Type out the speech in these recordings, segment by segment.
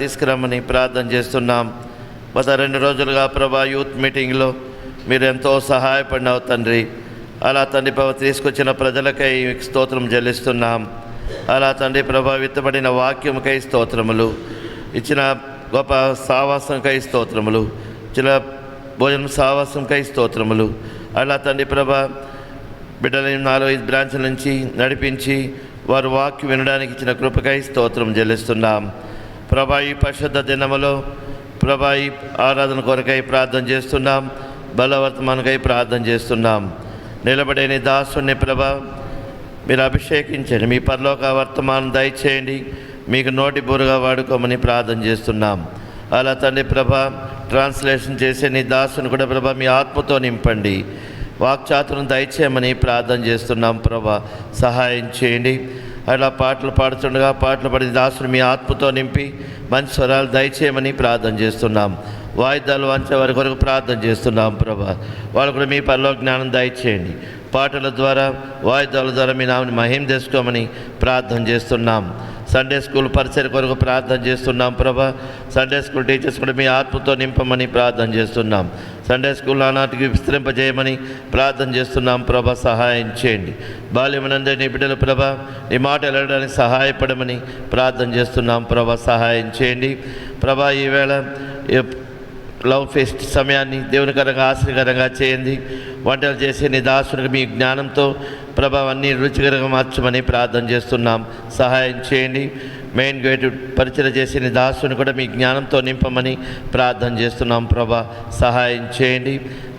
తీసుకురమ్మని ప్రార్థన చేస్తున్నాం. గత 2 రోజులుగా ప్రభా యూత్ మీటింగ్లో మీరు ఎంతో సహాయపడినావు తండ్రి. అలా తండ్రి ప్రభా తీసుకొచ్చిన ప్రజలకై స్తోత్రం చెల్లిస్తున్నాం. అలా తండ్రి ప్రభా విత్తబడిన వాక్యముకై స్తోత్రములు, ఇచ్చిన గొప్ప సావాసంకై స్తోత్రములు, ఇచ్చిన భోజనం సావాసంకై స్తోత్రములు. అలా తండ్రి ప్రభా బిడ్డలని 4-5 బ్రాంచ్ల నుంచి నడిపించి వారు వాక్యం వినడానికి ఇచ్చిన కృపకై స్తోత్రం చెల్లిస్తున్నాం. ప్రభా ఈ పరిశుద్ధ దినములో ప్రభా ఈ ఆరాధన కొరకై ప్రార్థన చేస్తున్నాం, బలవర్తమానకై ప్రార్థన చేస్తున్నాం. నిలబడే నీ దాసుని ప్రభా మీరు అభిషేకించండి, మీ పరలోక వర్తమానం దయచేయండి, మీకు నోటి బూరుగా వాడుకోమని ప్రార్థన చేస్తున్నాం. అలా తండ్రి ప్రభా ట్రాన్స్లేషన్ చేసే నీ దాసుని కూడా ప్రభా మీ ఆత్మతో నింపండి, వాక్చాతులను దయచేయమని ప్రార్థన చేస్తున్నాం. ప్రభా సహాయం చేయండి. అలా పాటలు పాడుతుండగా పాటలు పడి దాసుని మీ ఆత్మతో నింపి మంచి స్వరాలు దయచేయమని ప్రార్థన చేస్తున్నాం. వాయిద్యాలు వంచే వారి కొరకు ప్రార్థన చేస్తున్నాం. ప్రభా వాళ్ళు కూడా మీ పరలోక జ్ఞానం దయచేయండి. పాటల ద్వారా వాయిద్యాల ద్వారా మీ నామని మహిమ తెచ్చుకోమని ప్రార్థన చేస్తున్నాం. సండే స్కూల్ పరిచయ కొరకు ప్రార్థన చేస్తున్నాం. ప్రభా సండే స్కూల్ టీచర్స్ కూడా మీ ఆత్మతో నింపమని ప్రార్థన చేస్తున్నాం. సండే స్కూల్ ఆనాటికి విస్తరింపజేయమని ప్రార్థన చేస్తున్నాం. ప్రభా సహాయం చేయండి. బాల్యమనందే నీ బిడ్డలు ప్రభా నీ మాట వెళ్ళడానికి సహాయపడమని ప్రార్థన చేస్తున్నాం. ప్రభా సహాయం చేయండి. ప్రభా ఈవేళ లవ్ ఫెస్ట్ సమయాన్ని దేవునికరంగా ఆశ్చర్యకరంగా చేయండి. వంటలు చేసే నీ దాసునికి మీ జ్ఞానంతో ప్రభావాన్ని రుచికరంగా మార్చమని ప్రార్థన చేస్తున్నాం. సహాయం చేయండి. మెయిన్ గేట్ పరిచయం చేసే నీ దాసుని కూడా మీ జ్ఞానంతో నింపమని ప్రార్థన చేస్తున్నాం. ప్రభా సహాయం చేయండి.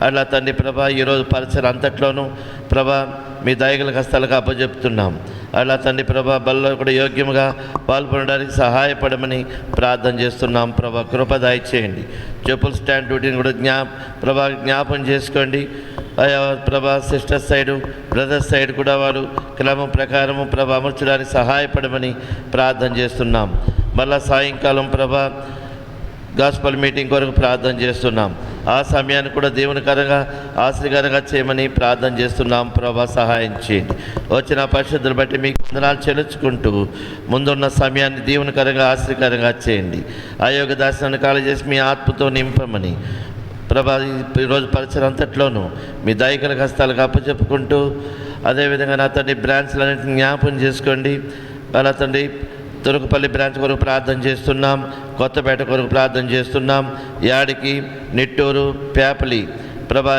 అలా తండ్రి ప్రభా ఈరోజు పరిచయం అంతట్లోనూ ప్రభా మీ దయగల హస్తాలకు అప్పచెప్తున్నాం. అలా తండ్రి ప్రభా బల్లో కూడా యోగ్యంగా పాల్గొనడానికి సహాయపడమని ప్రార్థన చేస్తున్నాం. ప్రభా కృప దయచేయండి. చెప్పుల స్టాండ్ డ్యూటీని కూడా ప్రభా జ్ఞాపం చేసుకోండి. అయా ప్రభా సిస్టర్ సైడు బ్రదర్స్ సైడ్ కూడా వారు క్రమం ప్రకారము ప్రభా అమర్చడానికి సహాయపడమని ప్రార్థన చేస్తున్నాం. మళ్ళా సాయంకాలం ప్రభా గాస్పల్ మీటింగ్ కొరకు ప్రార్థన చేస్తున్నాం. ఆ సమయాన్ని కూడా దేవునికరంగా ఆశ్చర్యకరంగా చేయమని ప్రార్థన చేస్తున్నాం. ప్రభా సహాయం చేయండి. వచ్చిన పరిశుద్ధులు బట్టి మీకు వందనాలు చెల్లించుకుంటూ ముందున్న సమయాన్ని దేవునికరంగా ఆశ్చర్యకరంగా చేయండి. అయోగ దర్శనాన్ని కాలు చేసి మీ ఆత్మతో నింపమని ప్రభా ఈరోజు పరిచయం అంతట్లోనూ మీ దైకల హస్తాలకు అప్పచెప్పుకుంటూ అదేవిధంగా నా తండ్రి బ్రాంచ్లన్నింటినీ జ్ఞాపకం చేసుకోండి. అలా తండ్రి తురుకుపల్లి బ్రాంచ్ కొరకు ప్రార్థన చేస్తున్నాం. కొత్తపేట కొరకు ప్రార్థన చేస్తున్నాం. యాడికి నిట్టూరు పేపలి ప్రభా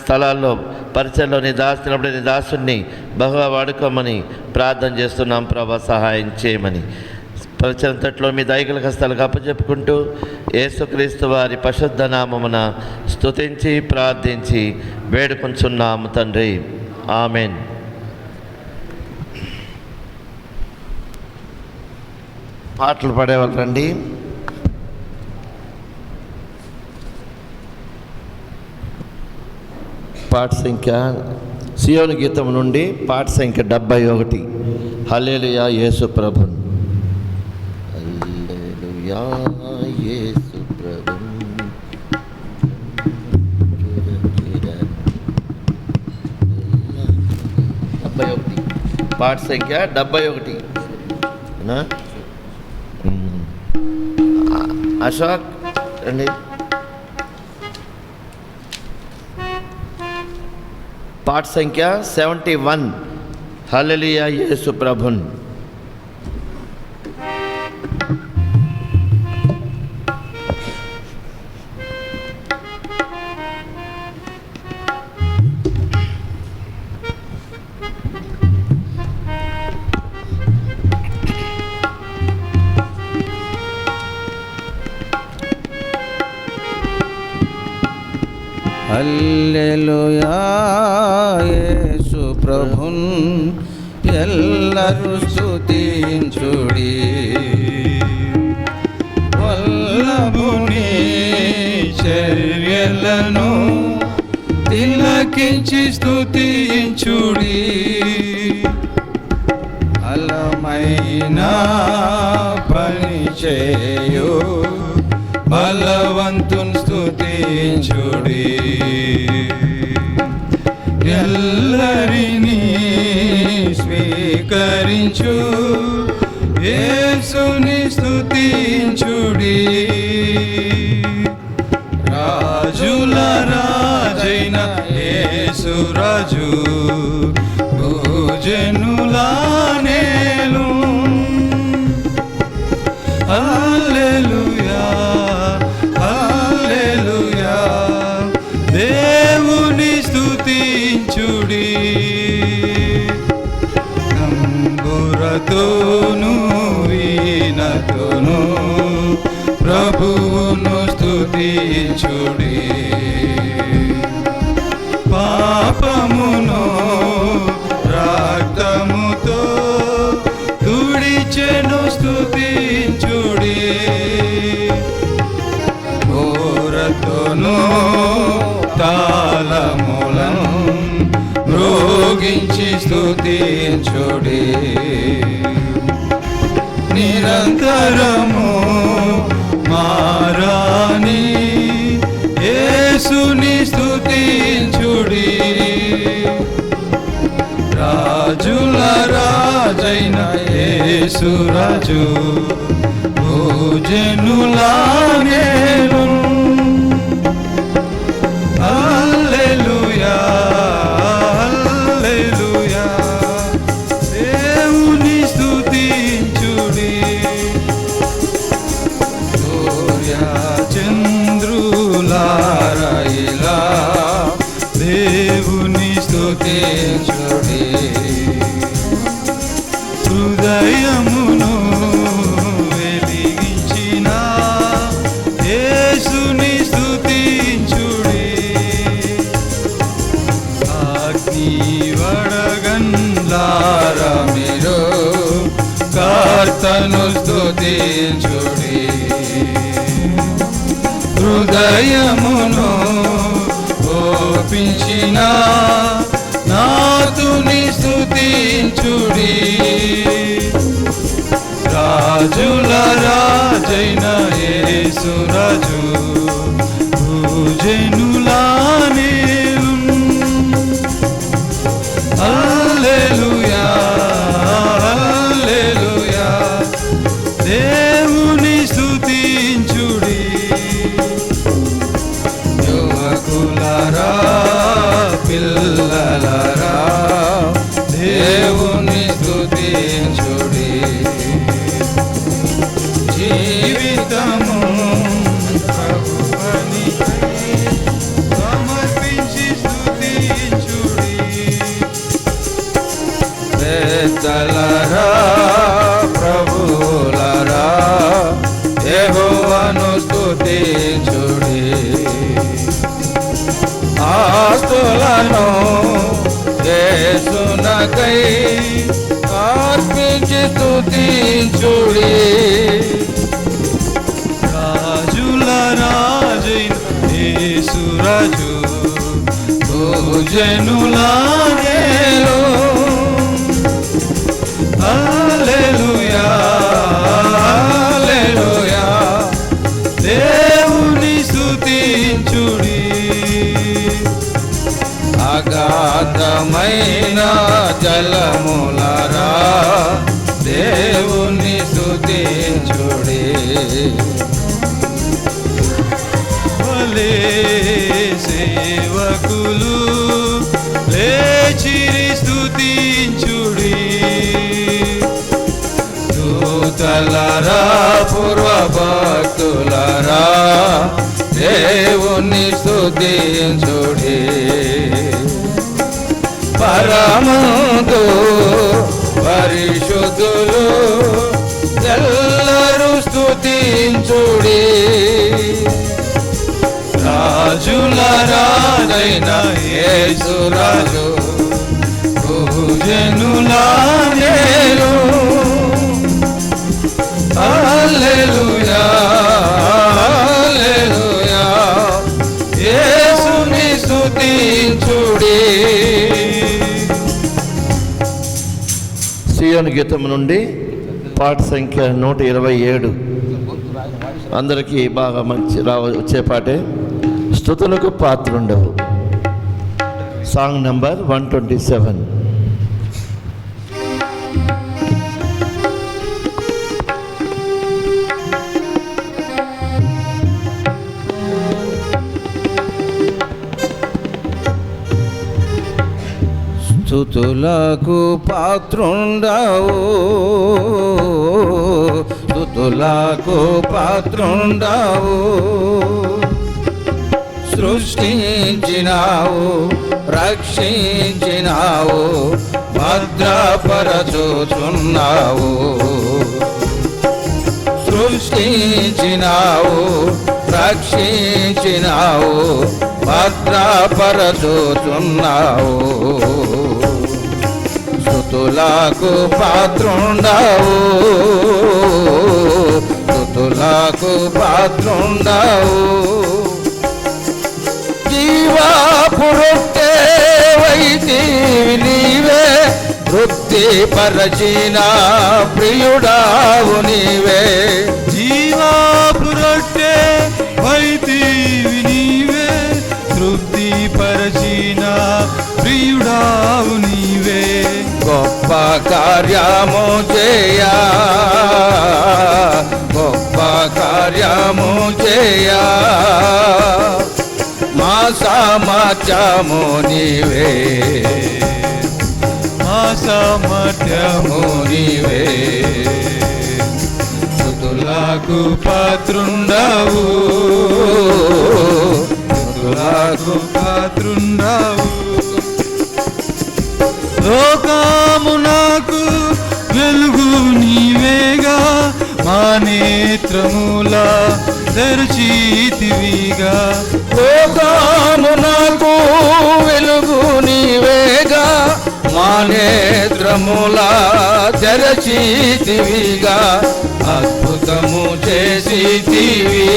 స్థలాల్లో పరిచయంలో నీ దాస్తున్నప్పుడు నీ దాసుని బహుగా వాడుకోమని ప్రార్థన చేస్తున్నాం. ప్రభా సహాయం చేయమని పరిచయంతట్లో మీ దైగల హస్తాలకు అప్పచెప్పుకుంటూ యేసుక్రీస్తు వారి పరిశుద్ధ నామమున స్తుతించి ప్రార్థించి వేడుకొంచున్నాము తండ్రి. ఆమెన్. పాటలు పాడేవాళ్ళు రండి. పాట సంఖ్య సియోను గీతం నుండి పాట సంఖ్య 71. హల్లెలూయా యేసు ప్రభున్. హల్లెలూయా యేసు ప్రభున్. పాట సంఖ్య 71. అశోక్ అండి. పాట సంఖ్య 71. హల్లెలూయా యేసు ప్రభున్. హల్లెలూయా యేసు ప్రభున్ ఎల్లరూ స్తుతించుడి. వల్లభుని చర్యలను తిలకించి స్తుతించుడి. బలమైన పని చేయు బలవంతుని స్తుతించుడి. ఎల్లరినీ స్వీకరించు యేసుని స్తుతించుడి. రాజుల రాజైన యేసు రాజు భూజనుల నేలు. హల్లెలూయా హల్లెలూయా దేవుని స్తుతించుడి. తంబురతోను వీణతోను ప్రభువును స్తుతించుడి. పాపమును రక్తముతో తుడిచెను స్తుతించుడి. ఘోరతోను తాళములను మ్రోగించి స్తుతించుడి. నిరంతరము మారాని యేసుని స్తుతించుడి. రాజుల రాజైన యేసు రాజు భూజనుల నేలు. హల్లెలూయా హల్లెలూయా దేవుని స్తుతించుడి. సూర్య చంద్రులారా ఇలా దేవుని స్తుతించుడి. హృదయమును వెలిగించిన యేసుని స్తుతించుడి. అగ్ని వడగండ్లారా మీరు కర్తను స్తుతించుడి. హృదయమును ఓపించిన నాతుని స్తుతించుడి. రాజుల రాజైన యేసు రాజు భూజనుల నేలు. హల్లెలూయా హల్లెలూయా దేవుని స్తుతించుడి. యువకులారా పిల్లలారా దేవుని స్తుతించుడి. జీవితము ప్రభువునికై సమర్పించి స్తుతించుడి. పెద్దలారా ప్రభువులారా యెహోవాను స్తుతించుడి. ఆస్తులను యేసునకై అర్పించి స్తుతించుడి. రాజుల రాజైన యేసు రాజు భూజనుల నేలు. హల్లెలూయా హల్లెలూయా దేవుని స్తుతించుడి. అగాధమైన జలములారా దేవుని స్తుతించుడి. భలే సేవకులు లేచిరి స్తుతించుడి. దూతలారా పూర్వ భక్తులారా దేవుని స్తుతించుడి. పరమందు పరిశుద్ధులు ఎల్లరూ స్తుతించుడి. రాజుల రాజైన యేసు రాజు భూజనుల నేలు. హల్లెలూయా హల్లెలూయా యేసుని స్తుతించుడి. సియోను గీతం నుండి పాట సంఖ్య 127. అందరికీ బాగా మంచి వచ్చే పాటే. స్తుతులకు పాత్రుండవు. Song number 127. స్తుతులకు పాత్రుండవు, స్తుతులకు పాత్రుండవు. సృష్టించినావు, రక్షించినావు, భద్రపరచుచున్నావు. సృష్టించినావు, రక్షించినావు, భద్రపరచుచున్నావు. స్తుతులకు పాత్రుండవు, స్తుతులకు పాత్రుండవు. జీవాపు రొట్టెవైతివి నీవే, తృప్తిపరచిన ప్రియుడావు నీవే. జీవాపు రొట్టెవైతివి నీవే, తృప్తిపరచిన ప్రియుడావు నీవే. గొప్ప కార్యము చేయా, గొప్ప కార్యము చేయా, మా సామర్థ్యము నీవే, మా సామర్థ్యము నీవే. స్తుతులకు పాత్రుండవు, స్తుతులకు పాత్రుండవు. లోకమునకు వెలుగు నీవేగా, మా నేత్రముల తెరచితివిగా. లోకమునకు వెలుగు నీవేగా, మా నేత్రముల తెరచితివిగా. అద్భుతము చేసితివి,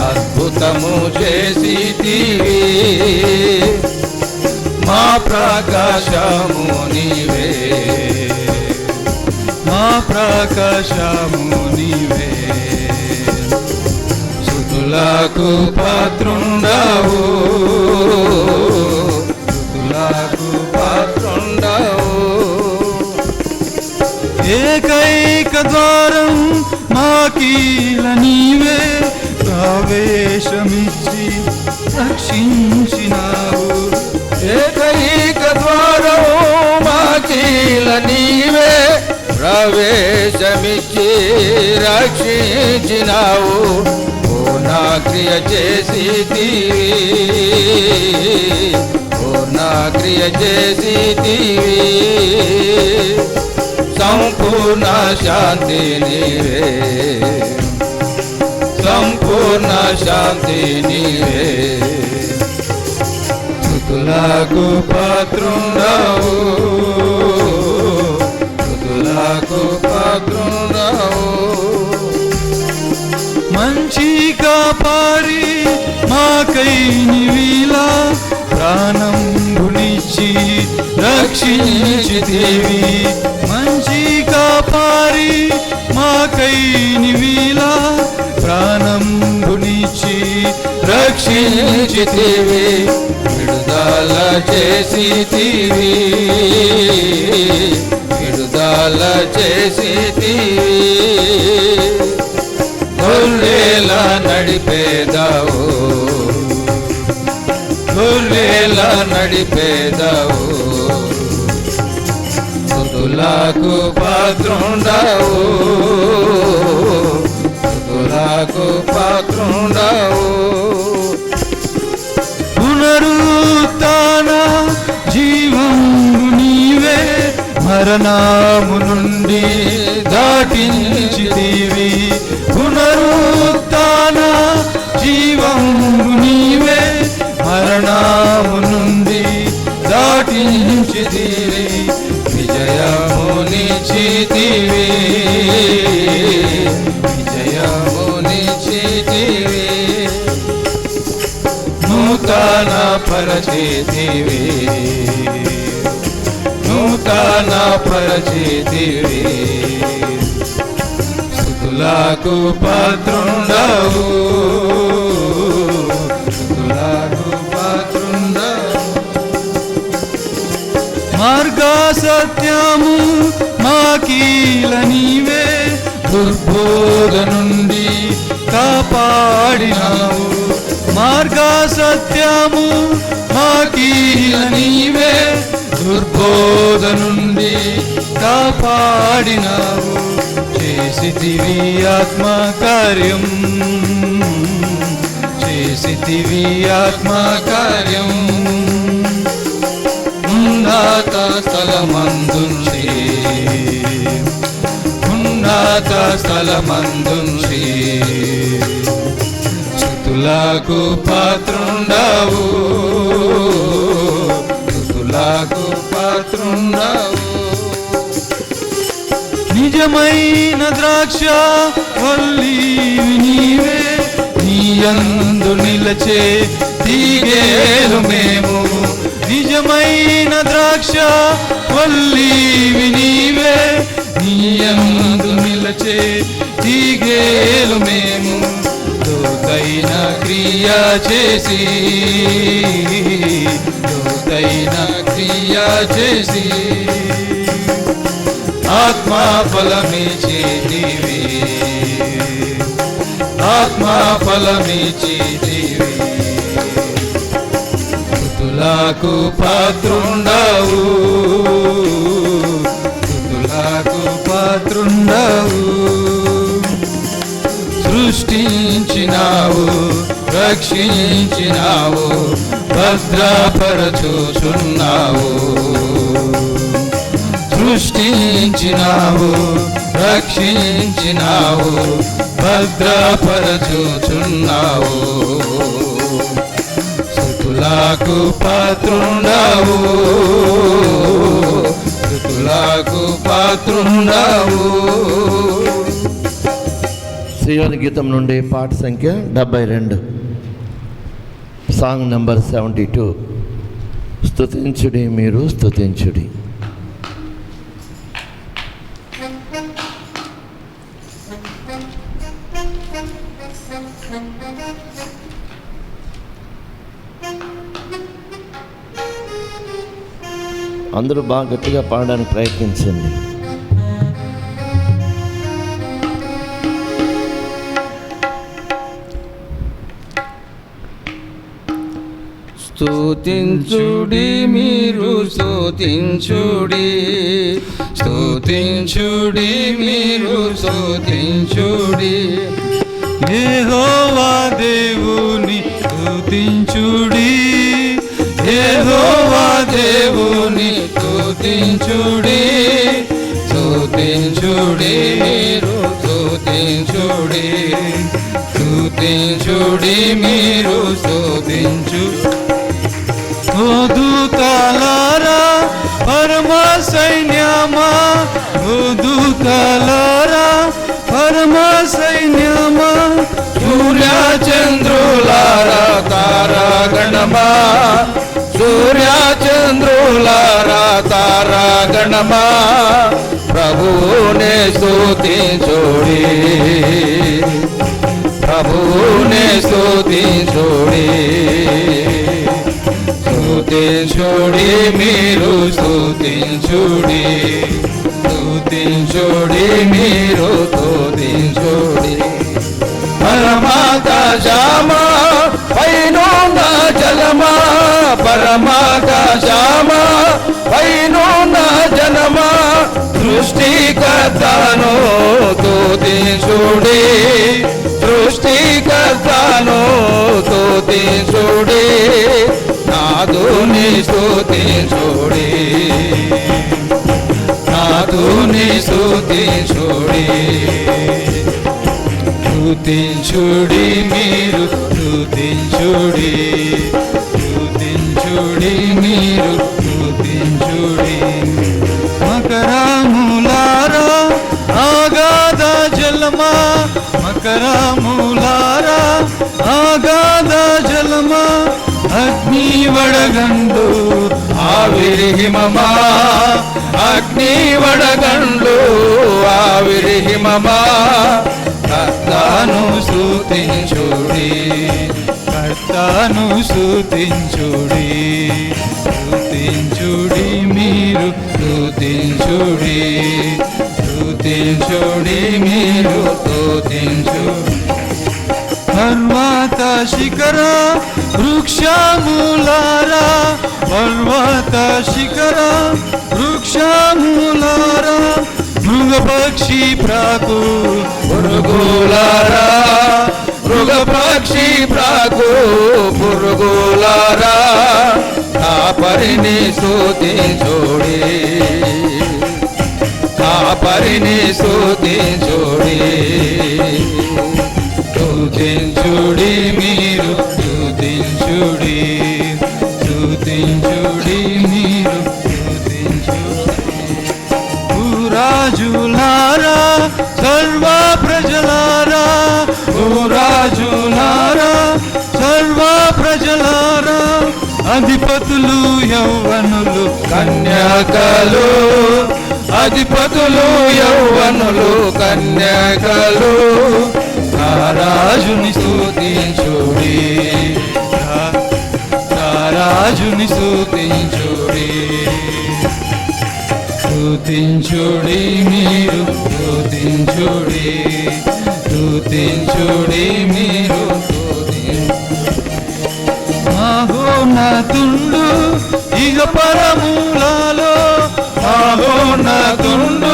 అద్భుతము చేసితివి, మా ప్రకాశము నీవే, మా ప్రకాశము నీవే. స్తుతులకు పాత్రుండవు, స్తుతులకు పాత్రుండవు. ఏకైక ద్వారం మాకీల నీవే, ప్రవేశమిచ్చి రక్షించినావు. ఏకైక ద్వారము మాకీల నీవే, ప్రవేశమిచ్చి రక్షించినావు. పూర్ణ క్రియ చేసితివి, పూర్ణ క్రియ చేసితివి, సంపూర్ణ శాంతి నీవే, సంపూర్ణ శాంతి నీవే. స్తుతులకు పాత్రుండవు, స్తుతులకు పాత్రుండవు. మంచి కాపారి మాకై నివిలా, ప్రాణంబునిచ్చి రక్షించితివి. మంచి కాపారి మాకై నివిలా, ప్రాణంబునిచ్చి రక్షించితివి. విడుదల చేసితివి, విడుదల చేసితివి, గొర్రెల నడిపేదావు, గొర్రెల నడిపేదావు. స్తుతులకు పాత్రుండవు, స్తుతులకు పాత్రుండవు. పునరుత్థాన జీవము నీవే, మరణము నుండి దాటించితివి. పునరుత్థాన జీవము నీవే, మరణము నుండి దాటించితివి. విజయమునిచ్చితివి, విజయమునిచ్చితివి, నూతన పరిచితివి, నూతన పరిచితివి. స్తుతులకు పాత్రుండవు, స్తుతులకు పాత్రుండవు. మార్గ సత్యము మాకీల నీవే, దుర్బోధ నుండి కాపాడినావు. మార్గ మార్గ సత్యము మాకీల నీవే, దుర్బోధ నుండి కాపాడినావు, చేసితివి ఆత్మకార్యం, చేసితివి ఆత్మకార్యం. ఉన్నత స్థలమందుంచి, ఉన్నత స్థలమందుంచి స్తుతులకు పాత్రుండవు, స్తుతులకు పాత్రుండవు. నిజమైన ద్రాక్ష వల్లివి నీవే, నీయందు నిలచే తీగేలు మేము. నిజమైన ద్రాక్ష వల్లివి నీవే, నీయందు నిలచే తీగేలు మేము. లోతైన క్రియ చేసి, లోతైన క్రియ చేసి ఆత్మా ఫలమిచ్చితివి, ఆత్మా ఫలమిచ్చితివి. స్తుతులకు పాత్రుండవు, స్తుతులకు పాత్రుండవు. సృష్టించినావు, రక్షించినావు, భద్రపరచుచున్నావు. సృష్టించినావు, రక్షించినావు, భద్రపరచుచున్నావు. స్తుతులకు పాత్రుండవు, స్తుతులకు పాత్రుండవు. సియోను గీతం నుండి పాట సంఖ్య 72, సాంగ్ నంబర్ 72. స్తుతించుడి మీరు స్తుతించుడి. అందరూ బాగా గట్టిగా పాడడానికి ప్రయత్నించండి. స్తుతించుడి మీరు స్తుతించుడి, స్తుతించుడి మీరు స్తుతించుడి. యెహోవా దేవుని స్తుతించుడి, యెహోవా దేవుని స్తుతించుడి, స్తుతించుడి మీరు స్తుతించుడి, స్తుతించుడి మీరు స్తుతించు. ఓ దూతలారా పరమ సైన్యమా, ఓ దూతలారా పరమ సైన్యమా, సూర్య చంద్రులారా తారాగణమా, సూర్య చంద్రులారా తారాగణమా, ప్రభువునే స్తుతించుడి, ప్రభువునే స్తుతించుడి. స్తుతించుడి మీరు స్తుతించుడి, స్తుతించుడి మీరు స్తుతించుడి. పరమాకాశమా పైనున్న జలమా, పరమాకాశమా పైనున్న జలమా, సృష్టికర్తను స్తుతించుడి, సృష్టికర్తను స్తుతించుడి. నాదుని స్తుతించుడి, నాదుని స్తుతించుడి. స్తుతించుడి మీరు స్తుతించుడి, స్తుతించుడి మీరు స్తుతించుడి. మకరములారా ఆగాధ జలమా, మకరములారా ఆగాధ జలమా, అగ్ని వడగండు ఆవిరి హిమమా, అగ్ని వడగండ్లు ఆవిరి హిమమా, కర్తను స్తుతించుడి, కర్తను స్తుతించుడి, స్తుతించుడి మీరు స్తుతించుడి, స్తుతించుడి మీరు స్తుతించుడి. పర్వత శిఖర వృక్షములారా, పర్వత శిఖర వృక్షములారా, మృగపక్షి ప్రాకు పురుగులారా, మృగపక్షి ప్రాకు పురుగులారా, కాపరిని స్తుతించుడి, కాపరిని స్తుతించుడి. స్తుతించుడి మీరు, స్తుతించుడి, స్తుతించుడి మీరు, స్తుతించుడి. రాజులారా, సర్వ ప్రజలారా, ఓ రాజులారా, సర్వ ప్రజలారా, అధిపతులు యౌవనులు కన్యకలు, అధిపతులు యౌవనులు కన్యకలు, రాజుని స్తుతించుడి, రాజుని స్తుతించుడి. స్తుతించుడి మీరు, స్తుతించుడి, స్తుతించుడి మీరు, మహోన్నతుండు ఇక పరములలో, మహోన్నతుండు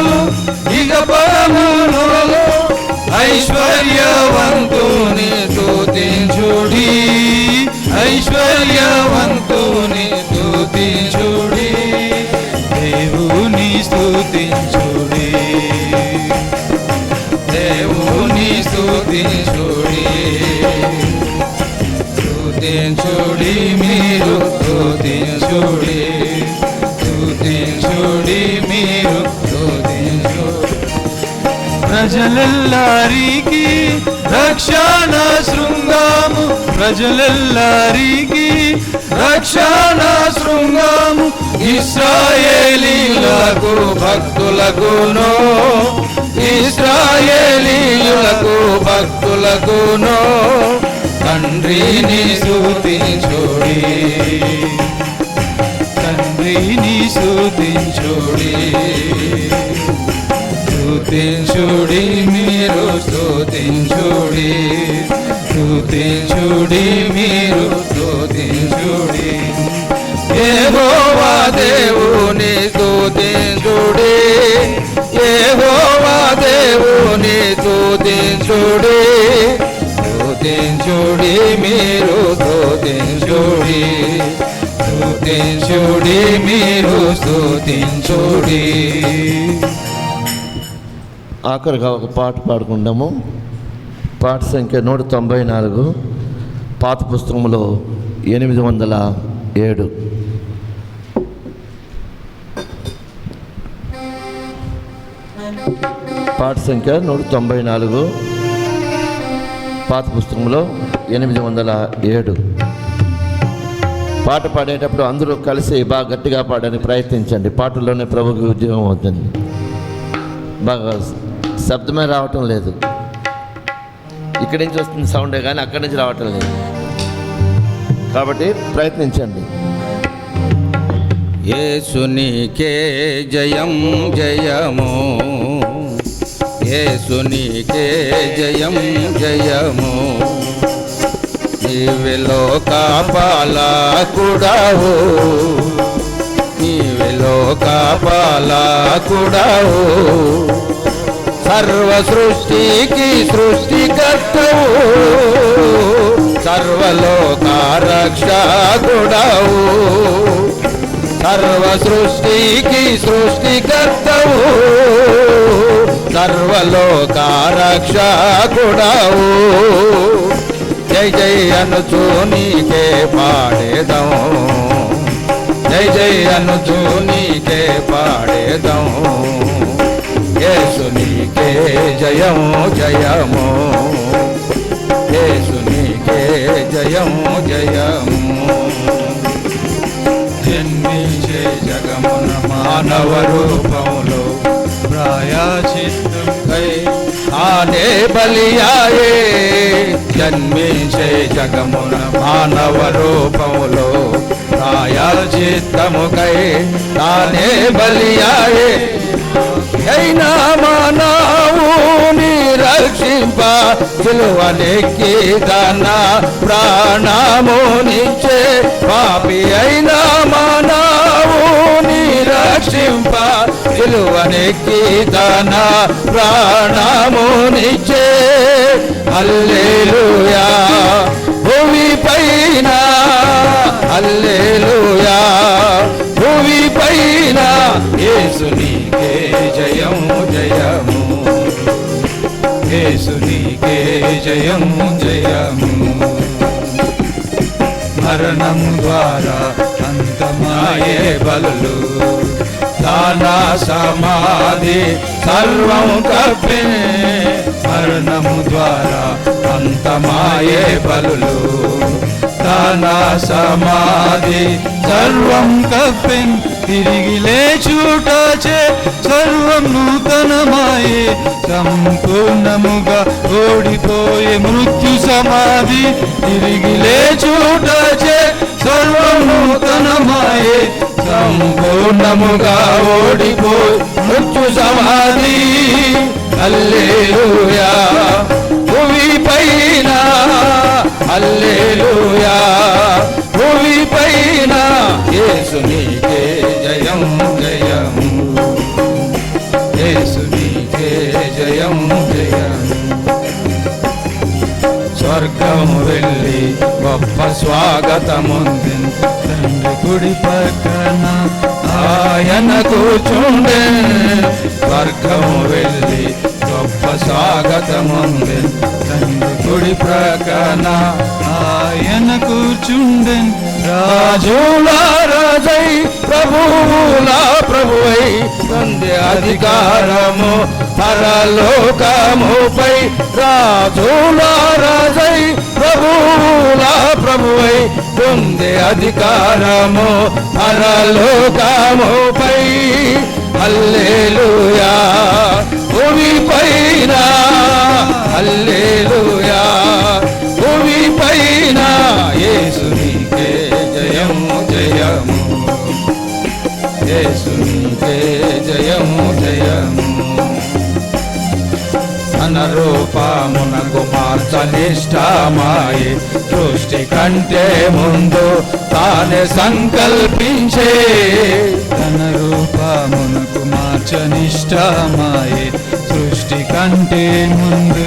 ఇక పరములలో, ఐశ్వర్యవంతుని స్తుతించుడి, ఐశ్వర్యవంతుని స్తుతించుడి, దేవుని స్తుతించుడి, దేవుని స్తుతించుడి. స్తుతించుడి మీరు, స్తుతించుడి, స్తుతించుడి మీరు, స్తుతించుడి. ప్రజలెల్లరికి రక్షణ శృంగము, ప్రజలెల్లరికి రక్షణ శృంగము, ఇశ్రాయేలీయులకు భక్తులకును, ఇశ్రాయేలీయులకు భక్తులకును, తండ్రిని స్తుతించుడి, తండ్రిని స్తుతించుడి. స్తుతించుడి మీరు, స్తుతించుడి, స్తుతించుడి మీరు, స్తుతించుడి. యెహోవా దేవుని స్తుతించుడి, యెహోవా దేవుని స్తుతించుడి, స్తుతించుడి మీరు, స్తుతించుడి, స్తుతించుడి మీరు, స్తుతించుడి. ఆఖరిగా ఒక పాట పాడుకుందాము. పాట సంఖ్య 194, పాత పుస్తకంలో 807. పాట సంఖ్య 194, పాత పుస్తకంలో 807. పాట పాడేటప్పుడు అందరూ కలిసి బాగా గట్టిగా పాడడానికి ప్రయత్నించండి. పాటల్లోనే ప్రభుకి ఉద్యోగం అవుతుంది. బాగా శబ్దమే రావటం లేదు. ఇక్కడి నుంచి వస్తుంది సౌండే కానీ అక్కడి నుంచి రావటం లేదు. కాబట్టి ప్రయత్నించండి. యేసునికే జయం జయము, యేసునికే జయం జయము, నీవే లోక పాలకుడవు, నీవే లోక పాలకుడవు, సర్వ సృష్టికి సృష్టికర్తవు, సర్వలోక రక్షకుడవు, సర్వ సృష్టికి సృష్టికర్తవు, సర్వలోక రక్షకుడవు. జై జై అనుచు నీకే పాడేదం, జై జై అనుచు నీకే పాడేదం, యేసునికే జయము జయము, యేసునికే జయము జయము. జన్మించే జగమున మానవ రూపములో ప్రాయశ్చిత్తమై ఆనే బలియాయే, జన్మించే జగమున మానవ రూపములో ప్రాయశ్చిత్తముకై తానే బలియాయే అయినా మానవుని రక్షింప సిలువనెక్కి తన ప్రాణమునిచ్చే పాపి అయినా మానవుని రక్షింప సిలువనెక్కి తన ప్రాణమునిచ్చే హల్లెలూయా భూమి పైన హల్లెలూయా భూమి పైన యేసునికే జయము జయము యేసునికే జయము జయము మరణము ద్వారా అంతమాయే బలులు దాన సమాధి సర్వం కప్పే మరణము ద్వారా అంతమాయే బలులు దాన సమాధి సర్వం కప్పెన్ తిరిగి లేచుటచే సర్వం నూతనమాయే సంపూర్ణముగా ఓడిపోయే మృత్యు సమాధి తిరిగి లేచుటచే సర్వం నూతనమాయే సంపూర్ణముగా ఓడిపోయి మృత్యు సమాధి హల్లెలూయా భూమి పైన హల్లెలూయా భూమి పైన యేసునికే జయము జయము యేసునికే జయము జయము స్వర్గం వెళ్ళి గొప్ప స్వాగతముంది తండ్రి కుడి పక్కన ఆయన కూర్చుండే స్వర్గం వెళ్ళి గొప్ప స్వాగతముంది తండ్రి కుడి ప్రక్కన ఆయన కూర్చుండెన్ రాజుల రాజై ప్రభువుల ప్రభువై పొందే అధికారము పరలోకముపై రాజుల రాజై ప్రభువుల ప్రభువై పొందే అధికారము పరలోకముపై హల్లెలూయా భూమి పైన హల్లెలూయా భూమి పైన యేసునికే జయము జయము యేసునికే జయము జయము తన రూపమునకు మార్చనిష్టమాయి సృష్టి కంటే ముందు తానే సంకల్పించే తన రూపమునకు మార్చనిష్టమాయే సృష్టి కంటే ముందు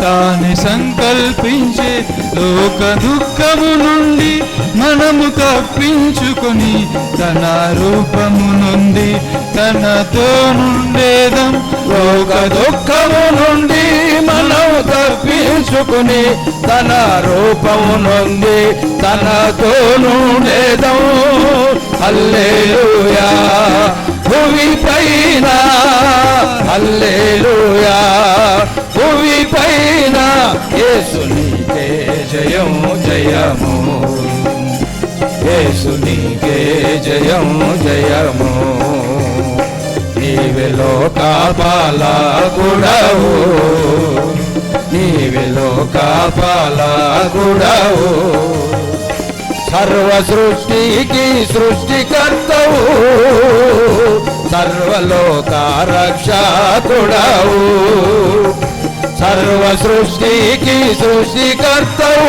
తానే సంకల్పించే లోక దుఃఖము నుండి మనము తప్పించుకొని తన రూపము నుండి తనతో నుండేదం లోక దుఃఖము నుండి మనం తప్పించుకుని తన రూపము నుండి తనతో నుండేదం హల్లెలూయా భూమి పైన హల్లెలూయా భూమి పైన యేసునికే జయము జయము యేసునికే జయము జయము నీవే లోక పాలకుడవు నీవే లోక పాలకుడవు సర్వ సృష్టికి సృష్టికర్తవు సర్వలోక రక్షకుడవు సర్వ సృష్టికి సృష్టికర్తవు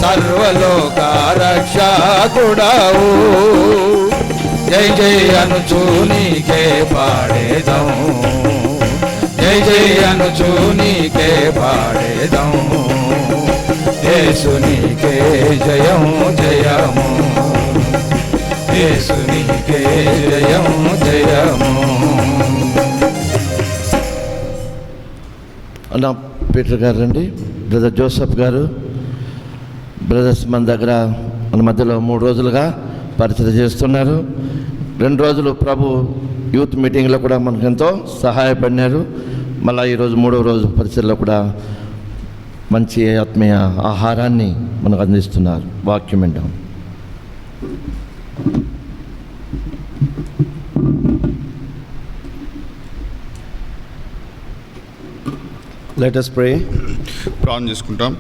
సర్వలోక రక్షకుడవు జై జై అనుచు నీకే పాడేదం జై జై అనుచు నీకే పాడేదం యేసునికే జయము జయము యేసునికే జయము జయము అన్న పీటర్ గారు రండి, బ్రదర్ జోసఫ్ గారు. బ్రదర్స్ మన దగ్గర మన మధ్యలో 3 రోజులుగా పరిచయం చేస్తున్నారు. 2 రోజులు ప్రభు యూత్ మీటింగ్లో కూడా మనకు ఎంతో సహాయపడినారు. మళ్ళీ ఈరోజు 3వ రోజు పరిచయంలో కూడా మంచి ఆత్మీయ ఆహారాన్ని మనకు అందిస్తున్నారు. వాక్యం వింటాం. Let us pray. ప్రార్థన చేసుకుంటాం.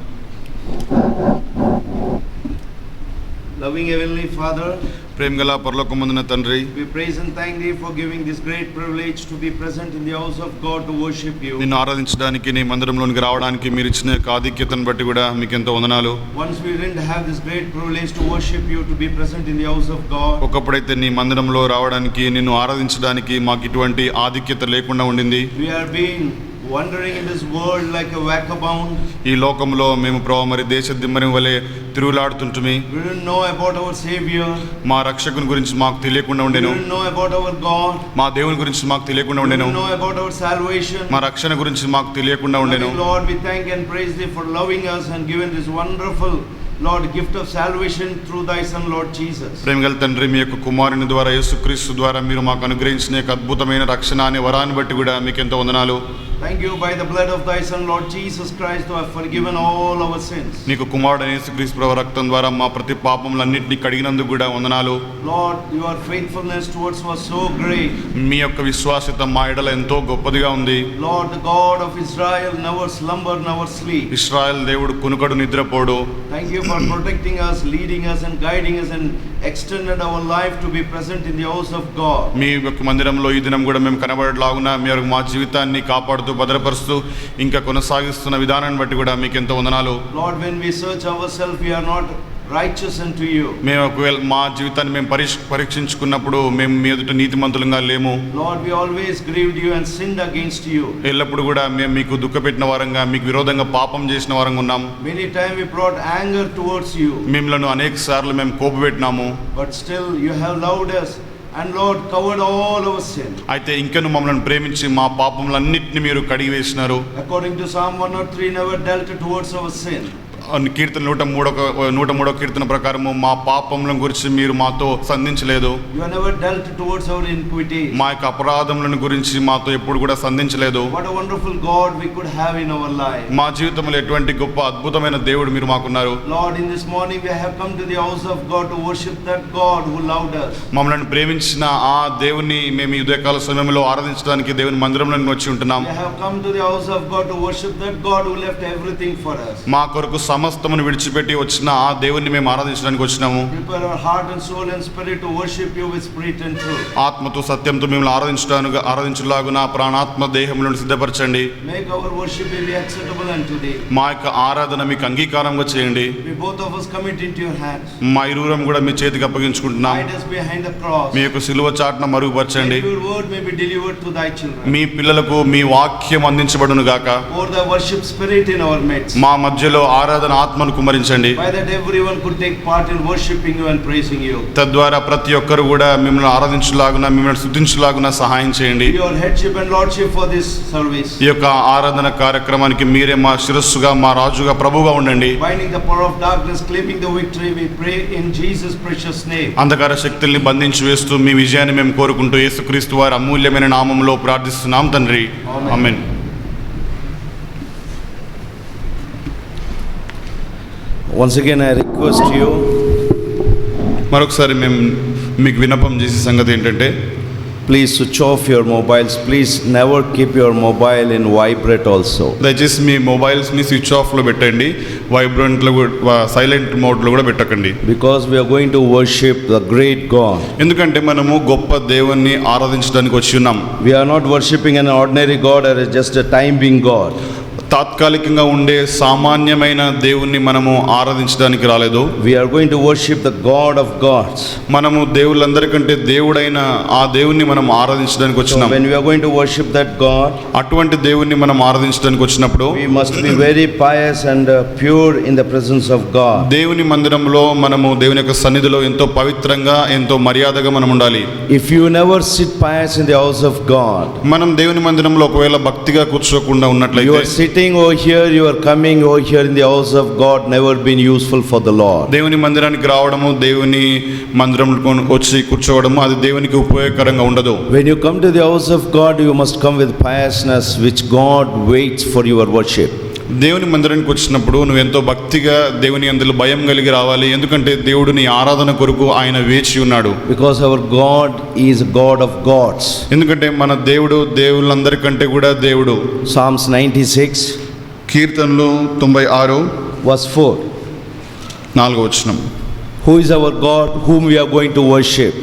Loving Heavenly Father, ప్రేమగల పరలోకమందున తండ్రి, we praise and thank Thee for giving this great privilege to be present in the house of God to worship You. నిన్ను ఆరాధించడానికి నీ మందిరంలోనికి రావడానికి మీరు ఇచ్చిన యొక్క ఆధిక్యతను బట్టి కూడా మీకు ఎంతో వందనాలు. Once we didn't have this great privilege to worship You, to be present in the house of God. ఒకప్పుడైతే నీ మందిరంలో రావడానికి నిన్ను ఆరాధించడానికి మాకు ఇటువంటి ఆధిక్యత లేకుండా ఉండింది. We are being wandering in this world like a vagabond. ఈ లోకంలో మేము ప్రభు మరి దేశ దిమ్మరి వలె తిరుగులాడుతుంటుమి. We didn't know about our Savior. మా రక్షకుని గురించి మాకు తెలియకుండా We ఉండెను. didn't know about our God. మా దేవుని గురించి మాకు తెలియకుండా We ఉండెను. didn't know about our salvation. మా రక్షణ గురించి మాకు తెలియకుండా ఉండెను. Loving Lord, we thank and praise Thee for loving us and giving this wonderful, Lord, gift of salvation through Thy Son, Lord Jesus. ప్రేమగల తండ్రి, మీ యొక్క కుమారుని ద్వారా యేసుక్రీస్తు ద్వారా మీరు మాకు అనుగ్రహించిన యొక్క అద్భుతమైన రక్షణ అనే వరాన్ని బట్టి కూడా మీకు ఎంతో వందనాలు. Thank You by the blood of Thy Son, Lord Jesus Christ, who have forgiven all our sins. నీకు కుమారుడు యేసుక్రీస్తు ప్రభు రక్తం ద్వారా మా ప్రతి పాపములన్నింటినీ కడిగినందుకు కూడా వందనాలు. Lord, Your faithfulness towards us was so great. మీ యొక్క విశ్వాసత మా ఎడల ఎంతో గొప్పదిగా ఉంది. Lord, the God of Israel never slumber, never sleep. Israel దేవుడు కునుకడు నిద్రపోడు. Thank You for protecting us, leading us and guiding us, and extended our life to be present in the house of God. మీ యొక్క మందిరంలో ఈ దినం కూడా మేము కనబడలాగున మీరు మా జీవితాన్ని కాపాడుతూ భద్రపరుస్తూ ఇంకా కొనసాగిస్తున్న విధానాన్ని బట్టి కూడా మీకు ఎంతో వందనాలు. Lord, when we search ourselves, we are not righteous unto You. మేము ఒకవేళ మా జీవితాన్ని మేము పరీక్షించుకున్నప్పుడు మేము మీ ఎదుట నీతిమంతులంగా లేము. Lord, we always grieved You and sinned against You. ఎల్లప్పుడు కూడా మేము మీకు దుఃఖపెట్టిన వారంగా మీకు విరోధంగా పాపం చేసిన వారంగా ఉన్నాం. Many times we brought anger towards You. మిమ్మల్ని అనేక సార్లు మేము కోపపెట్టినాము. But still You have loved us and Lord covered all our sin. అయితే ఇంకను మమ్మల్ని ప్రేమించి మా పాపములన్నింటినీ మీరు కడిగి వేసినారు. According to Psalm 103, never dealt towards our sin. కీర్తన 103 కీర్తన ప్రకారము మా పాపముల గురించి మీరు మాతో సంధించలేదు. You have never dealt towards our iniquity. మా యొక్క అపరాధములను గురించి మాతో ఎప్పుడు కూడా సంధించలేదు. What a wonderful God we could have in our life. మా జీవితంలో ఎటువంటి గొప్ప అద్భుతమైన దేవుడు మీరు మాకున్నారు. Lord, in this morning we have come to the house of God to worship that God who loved us. మమ్మల్ని ప్రేమించిన ఆ దేవుని మేము ఈ ఉదయకాల సమయంలో ఆరాధించడానికి దేవుని మందిరంలోకి వచ్చి ఉంటున్నాం. We have come to the house of God to worship that God who left everything for us. మా కొరకు సమస్తమును విడిచిపెట్టి వచ్చిన ఆ దేవుని మేము ఆరాధించడానికి వచ్చినాము. Prepare our heart and soul and spirit to worship You with spirit and truth. ఆత్మతో సత్యంతో మిమ్మల్ని ఆరాధించలాగున ప్రాణాత్మ దేహములను సిద్ధపరచండి. Make our worship be acceptable unto Thee. మా యొక్క ఆరాధన మీకు అంగీకారంగా చేయండి. We both of us commit into Your hands. మా ఇరువురం కూడా మీ చేతికి అప్పగించుకుంటున్నాం. Hide us behind the cross. మీ యొక్క సిలువ చాటున మరుగుపరచండి. That Your word may be delivered to Thy children. మీ పిల్లలకు మీ వాక్యం అందించబడును గాక. Pour the worship spirit in our midst. మా మధ్యలో ఆరాధన ఆత్మను కుమ్మరించండి. By that everyone could take part in worshiping You and praising You. తద్వారా ప్రతి ఒక్కరు కూడా మిమ్మల్ని ఆరాధించలాగున మిమ్మల్ని స్తుతించలాగున సహాయం చేయండి. Your headship and lordship for this service. ఈ యొక్క ఆరాధన కార్యక్రమానికి మీరే మా శిరస్సుగా మా రాజుగా ప్రభువుగా ఉండండి. Binding the power of darkness, claiming the victory, we pray in Jesus' precious name. అంధకార శక్తుల్ని బంధించి వేస్తూ మీ విజయాన్ని మేము కోరుకుంటూ యేసుక్రీస్తు వారి అమూల్యమైన నామములో ప్రార్థిస్తున్నాం తండ్రి. ఆమేన్. Once again, I request you, మరొకసారి మేము మీకు విన్నపం చేసే సంగతి ఏంటంటే please switch off your mobiles. Please never keep your mobile in vibrate also. దయచేసి మీ మొబైల్స్ని స్విచ్ ఆఫ్లో పెట్టండి. వైబ్రెంట్లో సైలెంట్ మోడ్లో కూడా పెట్టకండి. Because we are going to worship the great God. ఎందుకంటే మనము గొప్ప దేవుణ్ణి ఆరాధించడానికి వచ్చి ఉన్నాం. We are not worshiping an ordinary God or just a time being God. తాత్కాలికంగా ఉండే సామాన్యమైన దేవుణ్ణి మనము ఆరాధించడానికి రాలేదు. We are going to worship the God of gods. మనము దేవుళ్ళందరికంటే దేవుడైన ఆ దేవుణ్ణి మనం ఆరాధించడానికి So వచ్చినాం. when we are going to worship that God, అటువంటి దేవుణ్ణి మనం ఆరాధించడానికి వచ్చినప్పుడు we must be very pious and pure in the presence of God. దేవుని మందిరంలో మనము దేవుని యొక్క సన్నిధిలో ఎంతో పవిత్రంగా ఎంతో మర్యాదగా మనం ఉండాలి. If you never sit pious in the house of God, మనం దేవుని మందిరంలో ఒకవేళ భక్తిగా కూర్చోకుండా you ఉన్నట్లయితే are sitting over here, you are coming over here in the house of God, never been useful for the Lord. దేవుని మందిరానికి రావడము దేవుని మందిరంలో వచ్చి కూర్చోవడము అది దేవునికి ఉపయోగకరంగా ఉండదు. When you come to the house of God, you must come with piousness which God waits for your worship. దేవుని మందిరానికి వచ్చినప్పుడు నువ్వు ఎంతో భక్తిగా దేవుని అందులో భయం కలిగి రావాలి. ఎందుకంటే దేవుడు నీ ఆరాధన కొరకు ఆయన వేచి ఉన్నాడు. Because our God is a God of gods. ఎందుకంటే మన దేవుడు దేవుళ్ళందరికంటే కూడా దేవుడు. Psalms 96 కీర్తనలు 96 verse 4. 4వ వచనం. Who is our God whom we are going to worship?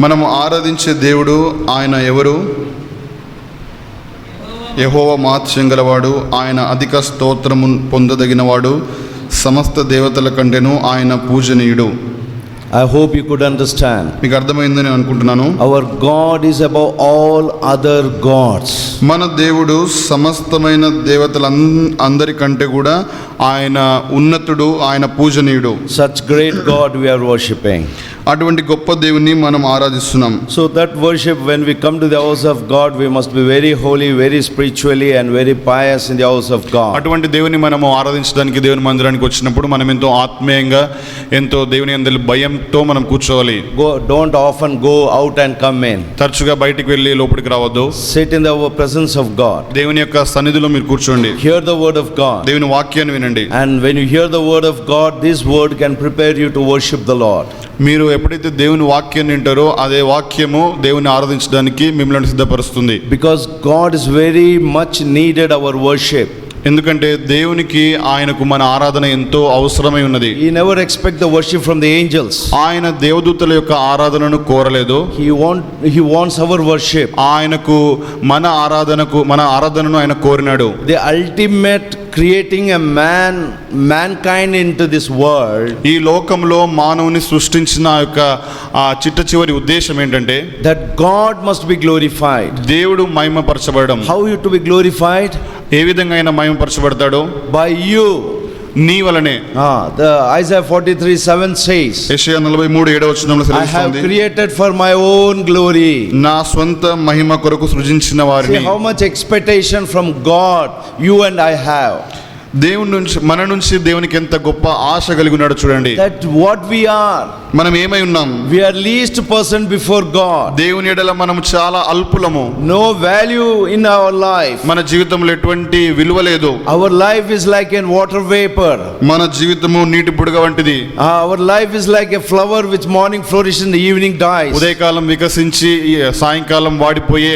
మనము ఆరాధించే దేవుడు ఆయన ఎవరు? యెహోవా మహాత్మ్యం గలవాడు, ఆయన అధిక స్తోత్రము పొందదగినవాడు, సమస్త దేవతల కంటేను ఆయన పూజనీయుడు. I hope you could understand. మీకు అర్థమైందని అనుకుంటున్నాను. Our God is above all other gods. మన దేవుడు సమస్తమైన దేవతలందరికంటే కూడా ఆయన ఉన్నతుడు, ఆయన పూజనీయుడు. Such great God we are worshipping. అటువంటి గొప్ప దేవుని మనం ఆరాధిస్తున్నాం. So that worship, when we come to the house of God, we must be very holy, very spiritually and very pious in the house of God. అటువంటి దేవుని మనము ఆరాధించడానికి దేవుని మందిరానికి వచ్చినప్పుడు మనం ఎంతో ఆత్మీయంగా, ఎంతో దేవుని యందు భయంతో మనం కూర్చోవాలి. Don't often go out and come in. తరచుగా బయటికి వెళ్ళి లోపలికి రావద్దు. Sit in the presence of God. దేవుని యొక్క సన్నిధిలో మీరు కూర్చోండి. Hear the word of God. దేవుని వాక్యాన్ని వినండి. And when you hear the word of God, this word can prepare you to worship the Lord. మీరు ఎప్పుడైతే దేవుని వాక్యాన్ని వింటారో అదే వాక్యము దేవుని ఆరాధించడానికి మిమ్మల్ని సిద్ధపరుస్తుంది. Because God is very much needed our worship. ఎందుకంటే దేవునికి ఆయనకు మన ఆరాధన ఎంతో అవసరమై ఉన్నది. He never expect the worship from the angels. ఆయన దేవదూతల యొక్క ఆరాధనను కోరలేదు. He wants our worship. ఆయనకు మన ఆరాధనను ఆయన కోరినాడు. The ultimate creating a mankind into this world. ఈ లోకంలో మానవుని సృష్టించిన యొక్క ఆ చిట్ట చివరి ఉద్దేశం ఏంటంటే That God must be glorified. దేవుడు మహిమపరచబడడం. How you to be glorified? ఏ విధంగా ఆయన మహిమపరచబడతాడు? By you. నీ వలనే. The Isaiah 43:7 says, యెషయా 43:7 I have సెలవిస్తుంది, created for my own glory. నా స్వంత మహిమ కొరకు సృజించిన See వారిని. how much expectation from God you and I have. దేవుని నుంచి, మన నుంచి దేవునికి ఎంత గొప్ప ఆశ కలిగి ఉన్నాడో చూడండి. That what we are. మనం ఏమై ఉన్నాం? We are least person before God. దేవుని ఎడల మనం చాలా అల్పులము. No value in our life. మన జీవితంలో ఎటువంటి విలువ లేదు. Our life is like a water vapor. మన జీవితము నీటి బుడగ వంటిది. Our life is like a flower which morning flourishes in the evening dies. ఉదయకాలం వికసించి సాయంకాలం వాడిపోయే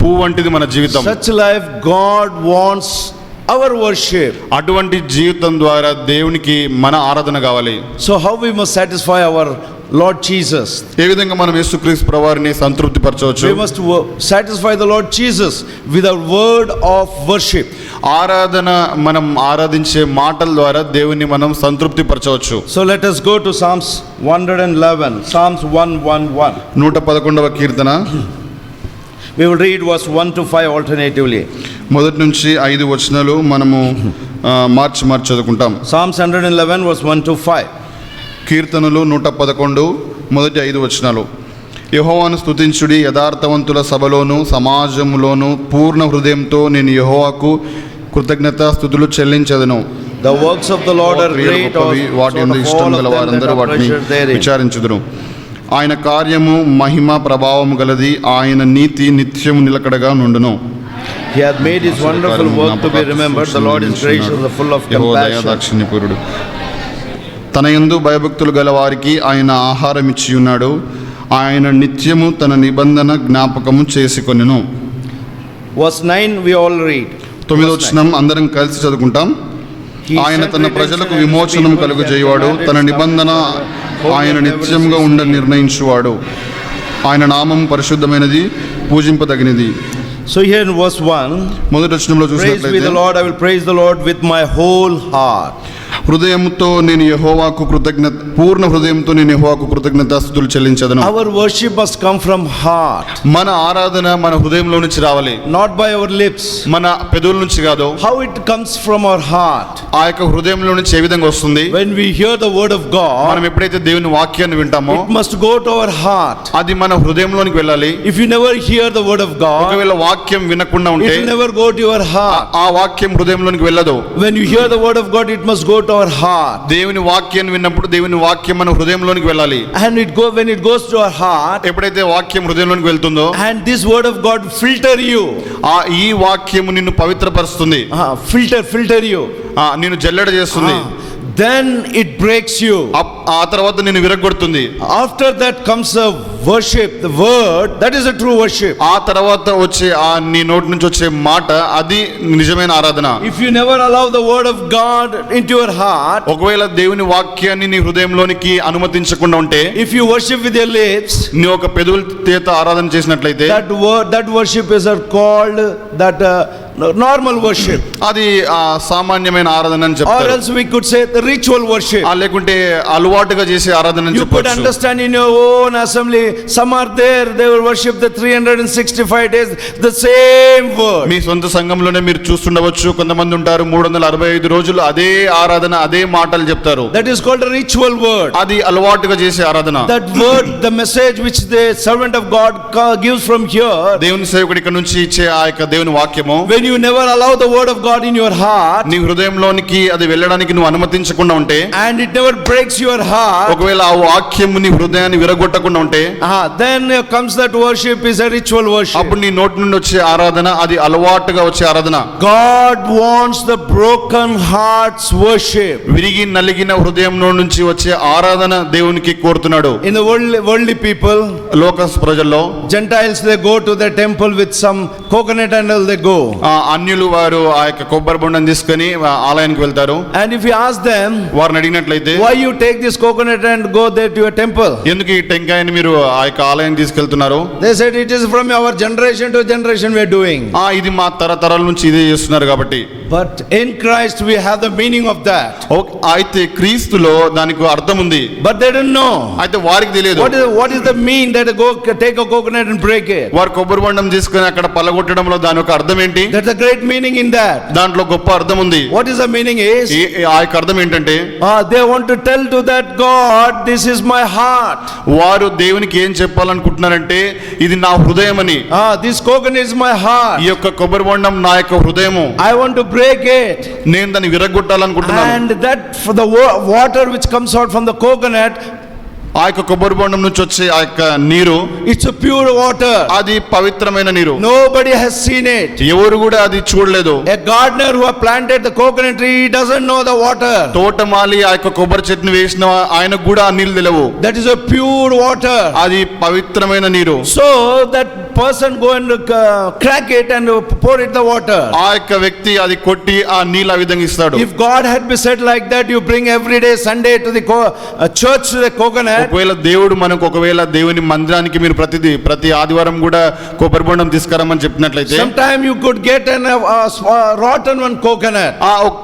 పువ్వు వంటిది మన జీవితం. Such life God wants our worship. అటువంటి జీవితం ద్వారా దేవునికి మన ఆరాధన కావాలి. So how we must satisfy our Lord Jesus? ఏ విధంగా మనం యేసుక్రీస్తు ప్రభువారిని సంతృప్తి పరచవచ్చు? We must satisfy the Lord Jesus with a word of worship. ఆరాధన, మనం ఆరాధించే మాటల ద్వారా దేవుని మనం సంతృప్తి పరచవచ్చు. So let us go to Psalms 111. Psalms 111. 111వ Keerthana. We will read verse 1 to 5 alternatively. మొదటి నుంచి 5 వచనాలు మనము మార్చి చదువుకుంటాం. Psalms 111 verse 1 to 5. కీర్తనలు 111 మొదటి 5 వచనాలు. యెహోవాను స్తుతించుడి, యథార్థవంతుల సభలోను సమాజంలోను పూర్ణ హృదయంతో నేను యెహోవాకు కృతజ్ఞతాస్తుతులు చెల్లించెదను. The works of the Lord are great, వాటి యందు ఇష్టం గల వారందరూ వాటిని విచారించుదురు. ఆయన కార్యము మహిమ ప్రభావం గలది, ఆయన నీతి నిత్యము నిలకడగా నుండును. He hath made his wonderful work to be remembered. The Lord is gracious and full of compassion. దాక్షిణ్యపూరుడు. తన యందు భయభక్తులు గల వారికి ఆయన ఆహారం ఇచ్చి ఉన్నాడు. ఆయన నిత్యము తన నిబంధన జ్ఞాపకము చేసుకొనెను. Verse 9 we all read. 9వ వచనం అందరం కలిసి చదువుకుంటాం. ఆయన తన ప్రజలకు విమోచనం కలుగజేయువాడు, తన నిబంధన ఆయన నిత్యంగా ఉండ నిర్ణయించువాడు. ఆయన నామం పరిశుద్ధమైనది, పూజింపదగినది. So here in verse 1, మొదటి వచనంలో praise with the చూసినట్లయితే, Lord, I will praise the Lord with my whole heart. హృదయంతో నేను యెహోవాకు పూర్ణ హృదయంతో నేను యెహోవాకు కృతజ్ఞతాస్తుతులు చెల్లించెదను. Our worship must come from heart. మన ఆరాధన మన హృదయంలో నుంచి రావాలి, Not by our lips. మన పెదవుల నుంచి కాదు. How it comes from our heart? ఆ యొక్క హృదయంలో నుంచి ఏ విధంగా వస్తుంది? When we hear the word of మనం God, ఎప్పుడైతే దేవుని వాక్యాన్ని వింటామో it must go to our heart. అది మన హృదయంలోనికి వెళ్ళాలి. If you never hear the word of God, ఒకవేళ వాక్యం వినకుండా it ఉంటే will never go to your heart. ఆ వాక్యం హృదయంలోనికి వెళ్ళదు. When you hear the word of God, it must go to our heart. దేవుని వాక్యాన్ని విన్నప్పుడు దేవుని వాక్యం మన హృదయంలోనికి వెళ్ళాలి. And when it goes to our heart, ఎప్పుడైతే వాక్యం హృదయంలోనికి వెళ్తుందో and this word of God filter you. ఈ వాక్యము నిన్ను పవిత్రపరుస్తుంది, Filter you. నిన్ను జల్లెడ చేస్తుంది. then it breaks you. ఆ తర్వాత నేను విరగొడుతుంది. After that comes the worship, the word, that is a true worship. ఆ తర్వాత వచ్చే ఆ నీ నోటి నుంచి వచ్చే మాట అది నిజమైన ఆరాధన. If you never allow the word of God into your heart, ఒకవేళ దేవుని వాక్యాన్ని నీ హృదయంలోనికి అనుమతించకుండా ఉంటే, if you worship with your lips, నీ ఒక పెదవుల చేత ఆరాధన చేసినట్లయితే, that worship is called that normal worship. అది సామాన్యమైన ఆరాధన అని Or చెప్తారు. else we could say the ritual worship. లేకుంటే అలవాటుగా చేసే ఆరాధన అని You could చెప్పొచ్చు. understand in your own assembly, some are there, they will worship the 365 days the same word. మీ సొంత సంఘంలోనే మీరు చూస్తుండవచ్చు, కొంతమంది ఉంటారు 365 రోజులు అదే ఆరాధన అదే మాటలు చెప్తారు. That is called a ritual word. అది అలవాటుగా చేసే ఆరాధన. That word, the message which the servant of God gives from here, దేవుని సేవకుడి ఇక్కడ నుంచి ఇచ్చే ఆ యొక్క దేవుని వాక్యము, when you never allow the word of God in your heart, నీ హృదయంలోనికి అది వెళ్ళడానికి నువ్వు అనుమతించకుండా ఉంటే, and it never breaks your heart, ఒకవేళ ఆ వాక్యము నీ హృదయాన్ని విరగొట్టకుండా ఉంటే, then comes that worship is a ritual worship. అప్పుడు నీ నోటి నుండి వచ్చే ఆరాధన అది అలవాటుగా వచ్చే ఆరాధన. God wants the broken hearts worship. విరిగి నలిగిన హృదయంలో నుంచి వచ్చే ఆరాధన దేవునికి కోరుతున్నాడు. In the worldly people, లోక ప్రజల్లో Gentiles, they go to the temple with some coconut and all they go. అన్యులు వారు ఆ యొక్క కొబ్బరి బొండం తీసుకొని ఆలయానికి వెళ్తారు. And if you ask them, వారిని అడిగినట్లయితే, why you take this coconut and go there to your temple? ఎందుకు ఈ టెంకాయని మీరు ఆ యొక్క ఆలయానికి తీసుకెళ్తున్నారు? They said it is from our generation to generation we are doing. ఇది మా తరతరాల నుంచి ఇదే చేస్తున్నారు కాబట్టి. But in Christ we have the meaning of that. అయితే క్రీస్తులో దానికి అర్థం ఉంది. But they don't know. అయితే వారికి తెలియదు. What is the mean that go take a coconut and break it? వారు కొబ్బరి బొండం తీసుకొని అక్కడ పలగొట్టడంలో దాని యొక్క అర్థం ఏంటి? That's a great meaning in that. దాంట్లో గొప్ప అర్థం ఉంది. What is the meaning is? ఆ యొక్క అర్థం ఏంటంటే, they want to tell to that God, this is my heart. వారు దేవునికి ఏం చెప్పాలనుకుంటున్నారంటే, ఇది నా హృదయం అని. This coconut is my heart. ఈ యొక్క కొబ్బరి బొండం నా యొక్క హృదయము. I want to break it. నేను దాన్ని విరగొట్టాలనుకుంటున్నాను. And that for the water which comes out from the coconut, ఆ యొక్క కొబ్బరి బొండం నుంచి వచ్చే ఆ యొక్క నీరు, it's a pure water. అది పవిత్రమైన నీరు. Nobody has seen it. ఎవరు కూడా అది చూడలేదు. A gardener who have planted the coconut tree, he doesn't know the water. తోటమాలి ఆ యొక్క కొబ్బరి చెట్టుని వేసిన ఆయనకు కూడా ఆ నీళ్ళు తెలియవు. That is a pure water. అది పవిత్రమైన నీరు. So that person go and crack it and pour it the water. ఆ యొక్క వ్యక్తి అది కొట్టి ఆ నీళ్ళు ఆ విధంగా ఇస్తాడు. If God had been said like that, you bring every day Sunday to the church to the coconut. ఒకవేళ దేవుడు మనకు ఒకవేళ దేవుని మందిరానికి మీరు ప్రతి ఆదివారం కూడా కొబ్బరి బొండం తీసుకురమ్మని చెప్పినట్లయితే, sometime you could get a rotten one coconut.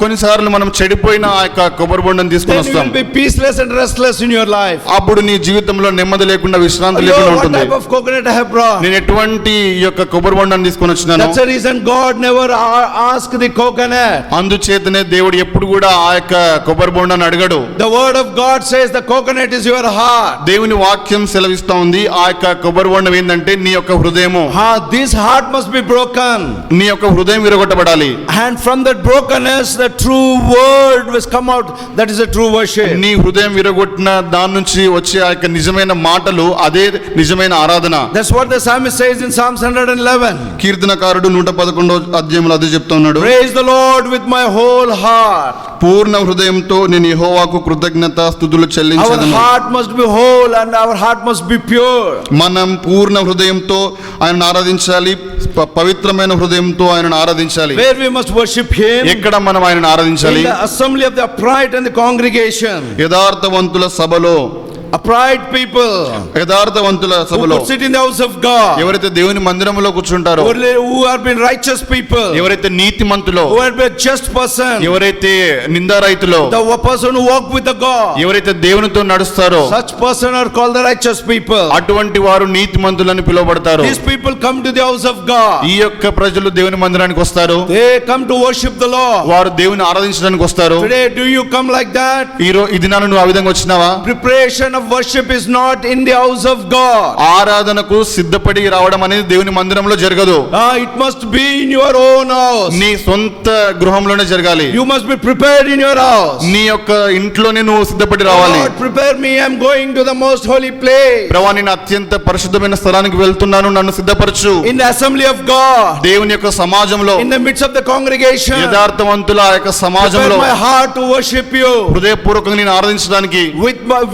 కొన్నిసార్లు మనం చెడిపోయిన ఆ యొక్క కొబ్బరి బొండం తీసుకొని Then you వస్తాం. will be peaceless and restless in your life. అప్పుడు నీ జీవితంలో నెమ్మది లేకుండా విశ్రాంతి లేకుండా What ఉంటుంది. type of coconut I have brought? నేను ఎటువంటి ఈ యొక్క కొబ్బరి బొండాన్ని తీసుకొని వచ్చినాను. That's the reason God never asked the coconut. అందుచేతనే దేవుడు ఎప్పుడు కూడా ఆ యొక్క కొబ్బరి బొండాన్ని అడగడు. The word of God says the coconut is your heart. దేవుని వాక్యం సెలవిస్తా ఉంది, ఆ యొక్క కొబ్బరి బొండం ఏంటంటే నీ యొక్క హృదయము. This heart must be broken. నీ యొక్క హృదయం విరగొట్టబడాలి. And from that brokenness the true word will come out. That is a true worship. నీ హృదయం విరగొట్టిన దాని నుంచి వచ్చే ఆ యొక్క నిజమైన మాటలు అదే నిజమైన ఆరాధన. That's what the psalmist says in Psalms 111. కీర్తనకారుడు 111వ అధ్యాయంలో అదే చెప్తా ఉన్నాడు. Praise the Lord with my whole heart. పూర్ణ హృదయంతో నేను యెహోవాకు కృతజ్ఞత స్తుతులు Our చెల్లించెదను. heart must be whole and our heart must be pure. మనం పూర్ణ హృదయంతో ఆయనను ఆరాధించాలి, పవిత్రమైన హృదయంతో ఆయనను ఆరాధించాలి. Where we must worship him? ఎక్కడ మనం ఆయనను ఆరాధించాలి? In the assembly of the upright and the congregation. యథార్థవంతుల సభలో, upright people యథార్థవంతుల who సభలో, could sit in the house of God, ఎవరైతే దేవుని మందిరంలో కూర్చుంటారో, who have been righteous people, ఎవరైతే నీతిమంతులో, who have been just person, ఎవరైతే నిందారహితులో, the person who walk with the God, ఎవరైతే దేవునితో నడుస్తారో, such person are called the righteous people. అటువంటి వారు నీతిమంతులని పిలువబడతారు. These people come to the house of God. ఈ యొక్క ప్రజలు దేవుని మందిరానికి వస్తారు. They come to worship the Lord. వారు దేవుని ఆరాధించడానికి వస్తారు. Today do you come like that? ఈ దినాన నువ్వు ఆ విధంగా వచ్చినావా? Preparation of worship is not in the house of God. ఆరాధనకు సిద్ధపడి రావడం అనేది దేవుని మందిరంలో జరగదు. It must be in your own house. నీ సొంత గృహంలోనే జరగాలి. You must be prepared in your house. నీ యొక్క ఇంట్లోనే నువ్వు సిద్ధపడి రావాలి. Lord, prepare me, I am going to the most holy place. ప్రభువా, నేను అత్యంత పరిశుద్ధమైన స్థలానికి వెళ్తున్నాను, నన్ను సిద్ధపరచు. In the assembly of God, దేవుని యొక్క సమాజంలో, in the midst of the congregation, యథార్థవంతుల ఆ యొక్క సమాజంలో prepare my heart to worship you. హృదయపూర్వకంగా నేను ఆరాధించడానికి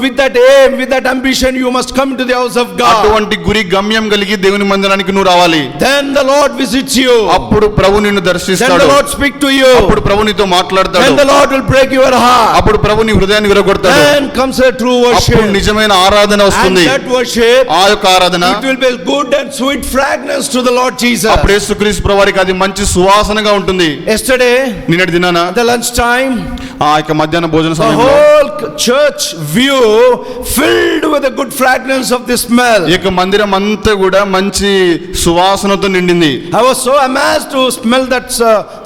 With that aim, with that ambition, you must come to the house of God. అటువంటి గురి గమ్యం కలిగి దేవుని మందిరానికి నువ్వు రావాలి. Then the Lord visits you. అప్పుడు ప్రభు నిన్ను Then దర్శిస్తాడు. the Lord speak to you. అప్పుడు ప్రభు నీతో మాట్లాడతాడు. Then the Lord will break your heart. అప్పుడు ప్రభు నీ హృదయాన్ని విరగొడతాడు. Then comes a true worship. అప్పుడు నిజమైన ఆరాధన And వస్తుంది. that worship, ఆ యొక్క ఆరాధన, it will be good and sweet fragrance to the Lord Jesus. అప్పుడు యేసుక్రీస్తు ప్రభువారికి అది మంచి సువాసనగా ఉంటుంది. Yesterday, నిన్నటి దినాన at the lunch time, ఆ యొక్క మధ్యాహ్న భోజన the సమయంలో whole church view filled with the good fragrance of the smell. ఈ యొక్క మందిరం అంతా కూడా మంచి సువాసనతో నిండింది. I was so amazed to smell that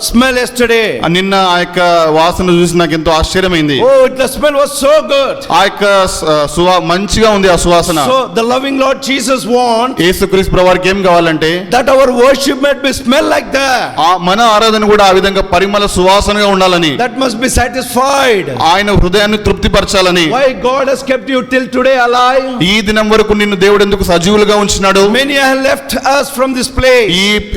smell yesterday. నిన్న ఆ యొక్క వాసన చూసి నాకు ఎంతో ఆశ్చర్యమైంది. Oh, the smell was so good. ఆ యొక్క మంచిగా ఉంది ఆ సువాసన. So the loving Lord Jesus wants యేసుక్రీస్తు ప్రభువారికి ఏం కావాలంటే that our worship might be smell like that. మన ఆరాధన కూడా ఆ విధంగా పరిమళ సువాసనగా ఉండాలని, That must be satisfied. ఆయన హృదయాన్ని తృప్తిపరచాలని. Why God has kept you till today alive? ఈ దినం వరకు నిన్ను దేవుడు ఎందుకు సజీవులుగా ఉంచినాడు? Many have left us from this place.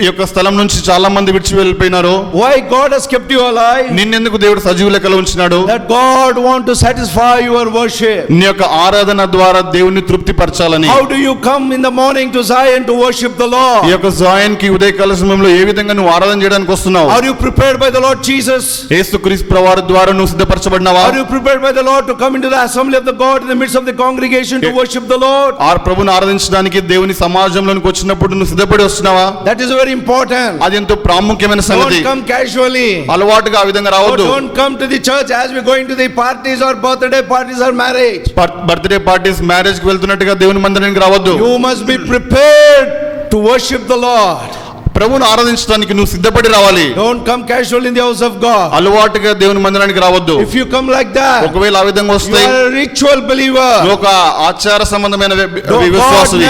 ఈ యొక్క స్థలం నుంచి చాలా మంది విడిచి వెళ్ళిపోయినారు. Why God has kept you alive? నిన్నెందుకు దేవుడు సజీవ లెక్కలో ఉంచినాడు? That God want to satisfy your worship. నీ యొక్క ఆరాధన ద్వారా దేవుని తృప్తిపరచాలని. How do you come in the morning to Zion to worship the Lord? ఈ యొక్క జాయన్ కి ఉదయకాల సమయంలో ఏ విధంగా నువ్వు ఆరాధన చేయడానికి వస్తున్నావు? Are you prepared by the Lord Jesus? యేసుక్రీస్తు ప్రభువారి ద్వారా నువ్వు సిద్ధపరచబడినావా? Are you prepared by the Lord to come into the assembly of the God in the midst of the congregation to worship the Lord? ఆ ప్రభువుని ఆరాధించడానికి దేవుని సమాజంలోనికి వచ్చినప్పుడు నువ్వు సిద్ధపడి వస్తున్నావా? That is very important. అది ఎంతో ప్రాముఖ్యమైన సంగతి. Don't come casually. అలవాటుగా ఆ విధంగా రావద్దు. Don't come to the church as we going to the parties or birthday parties or marriage. Birthday parties, marriage కి వెళ్తున్నట్టుగా దేవుని మందిరానికి రావద్దు. You must be prepared to worship the Lord. ప్రభువును ఆరాధించడానికి నువ్వు సిద్ధపడి రావాలి. Don't come casual in the house of God. అలవాటుగా దేవుని మందిరానికి రావద్దు. If you come like that, ఒకవేళ ఆ విధంగా you వస్తే are a ritual believer. నువ్వు ఒక ఆచార సంబంధమైన God విశ్వాసవి.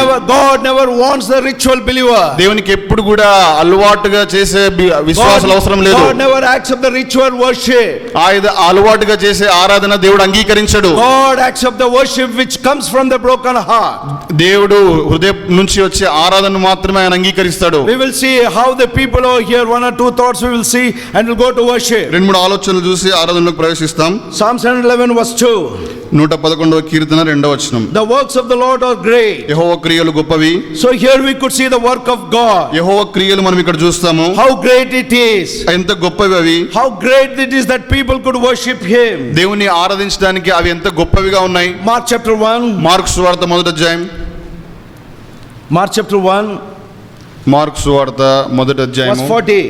never wants the ritual believer. దేవునికి ఎప్పుడు కూడా అలవాటుగా చేసే విశ్వాసాలు అవసరం లేదు. God never accept the ritual worship. అలవాటుగా చేసే ఆరాధన దేవుడు అంగీకరించడు. God accept the worship which comes from the broken heart. దేవుడు హృదయం నుంచి వచ్చే ఆరాధన మాత్రమే ఆయన అంగీకరిస్తాడు. We will see how the people over here, one or two thoughts we will see and we'll go to worship. రెండు మూడు ఆలోచనలు చూసి ఆరాధనలోకి ప్రవేశిస్తాం. Psalm 111 verse 2. 111వ కీర్తన 2వ వచనం. The works of the Lord are great. యెహోవా క్రియలు గొప్పవి. So here we could see the work of God. యెహోవా క్రియలు మనం ఇక్కడ చూస్తాము. How great it is. ఎంత గొప్పవి అవి. How great it is that people could worship him. దేవుని ఆరాధించడానికి అవి ఎంత గొప్పవిగా ఉన్నాయి. Mark chapter 1. మార్కు సువార్త 1వ అధ్యాయం. Mark chapter 1 మార్కు సువార్త 1వ verse అధ్యాయం 40.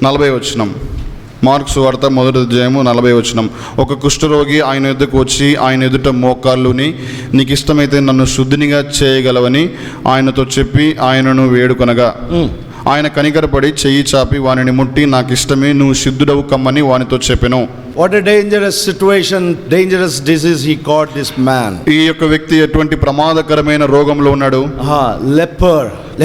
40వ వచనం. మార్కు సువార్త 1వ అధ్యాయం 40వ వచనం. ఒక కుష్ఠరోగి ఆయన ఎదుటకు వచ్చి ఆయన ఎదుట మోకాళ్ళుని, నీకు ఇష్టమైతే నన్ను శుద్ధినిగా చేయగలవని ఆయనతో చెప్పి ఆయనను వేడుకొనగా ఆయన కనికరపడి చెయ్యి చాపి వానిని ముట్టి, నాకు ఇష్టమే, నువ్వు శుద్ధుడవు కమ్మని వానితో చెప్పెను. What a dangerous situation, dangerous disease he caught this man. ఈ యొక్క వ్యక్తి ఎటువంటి ప్రమాదకరమైన రోగంలో ఉన్నాడు.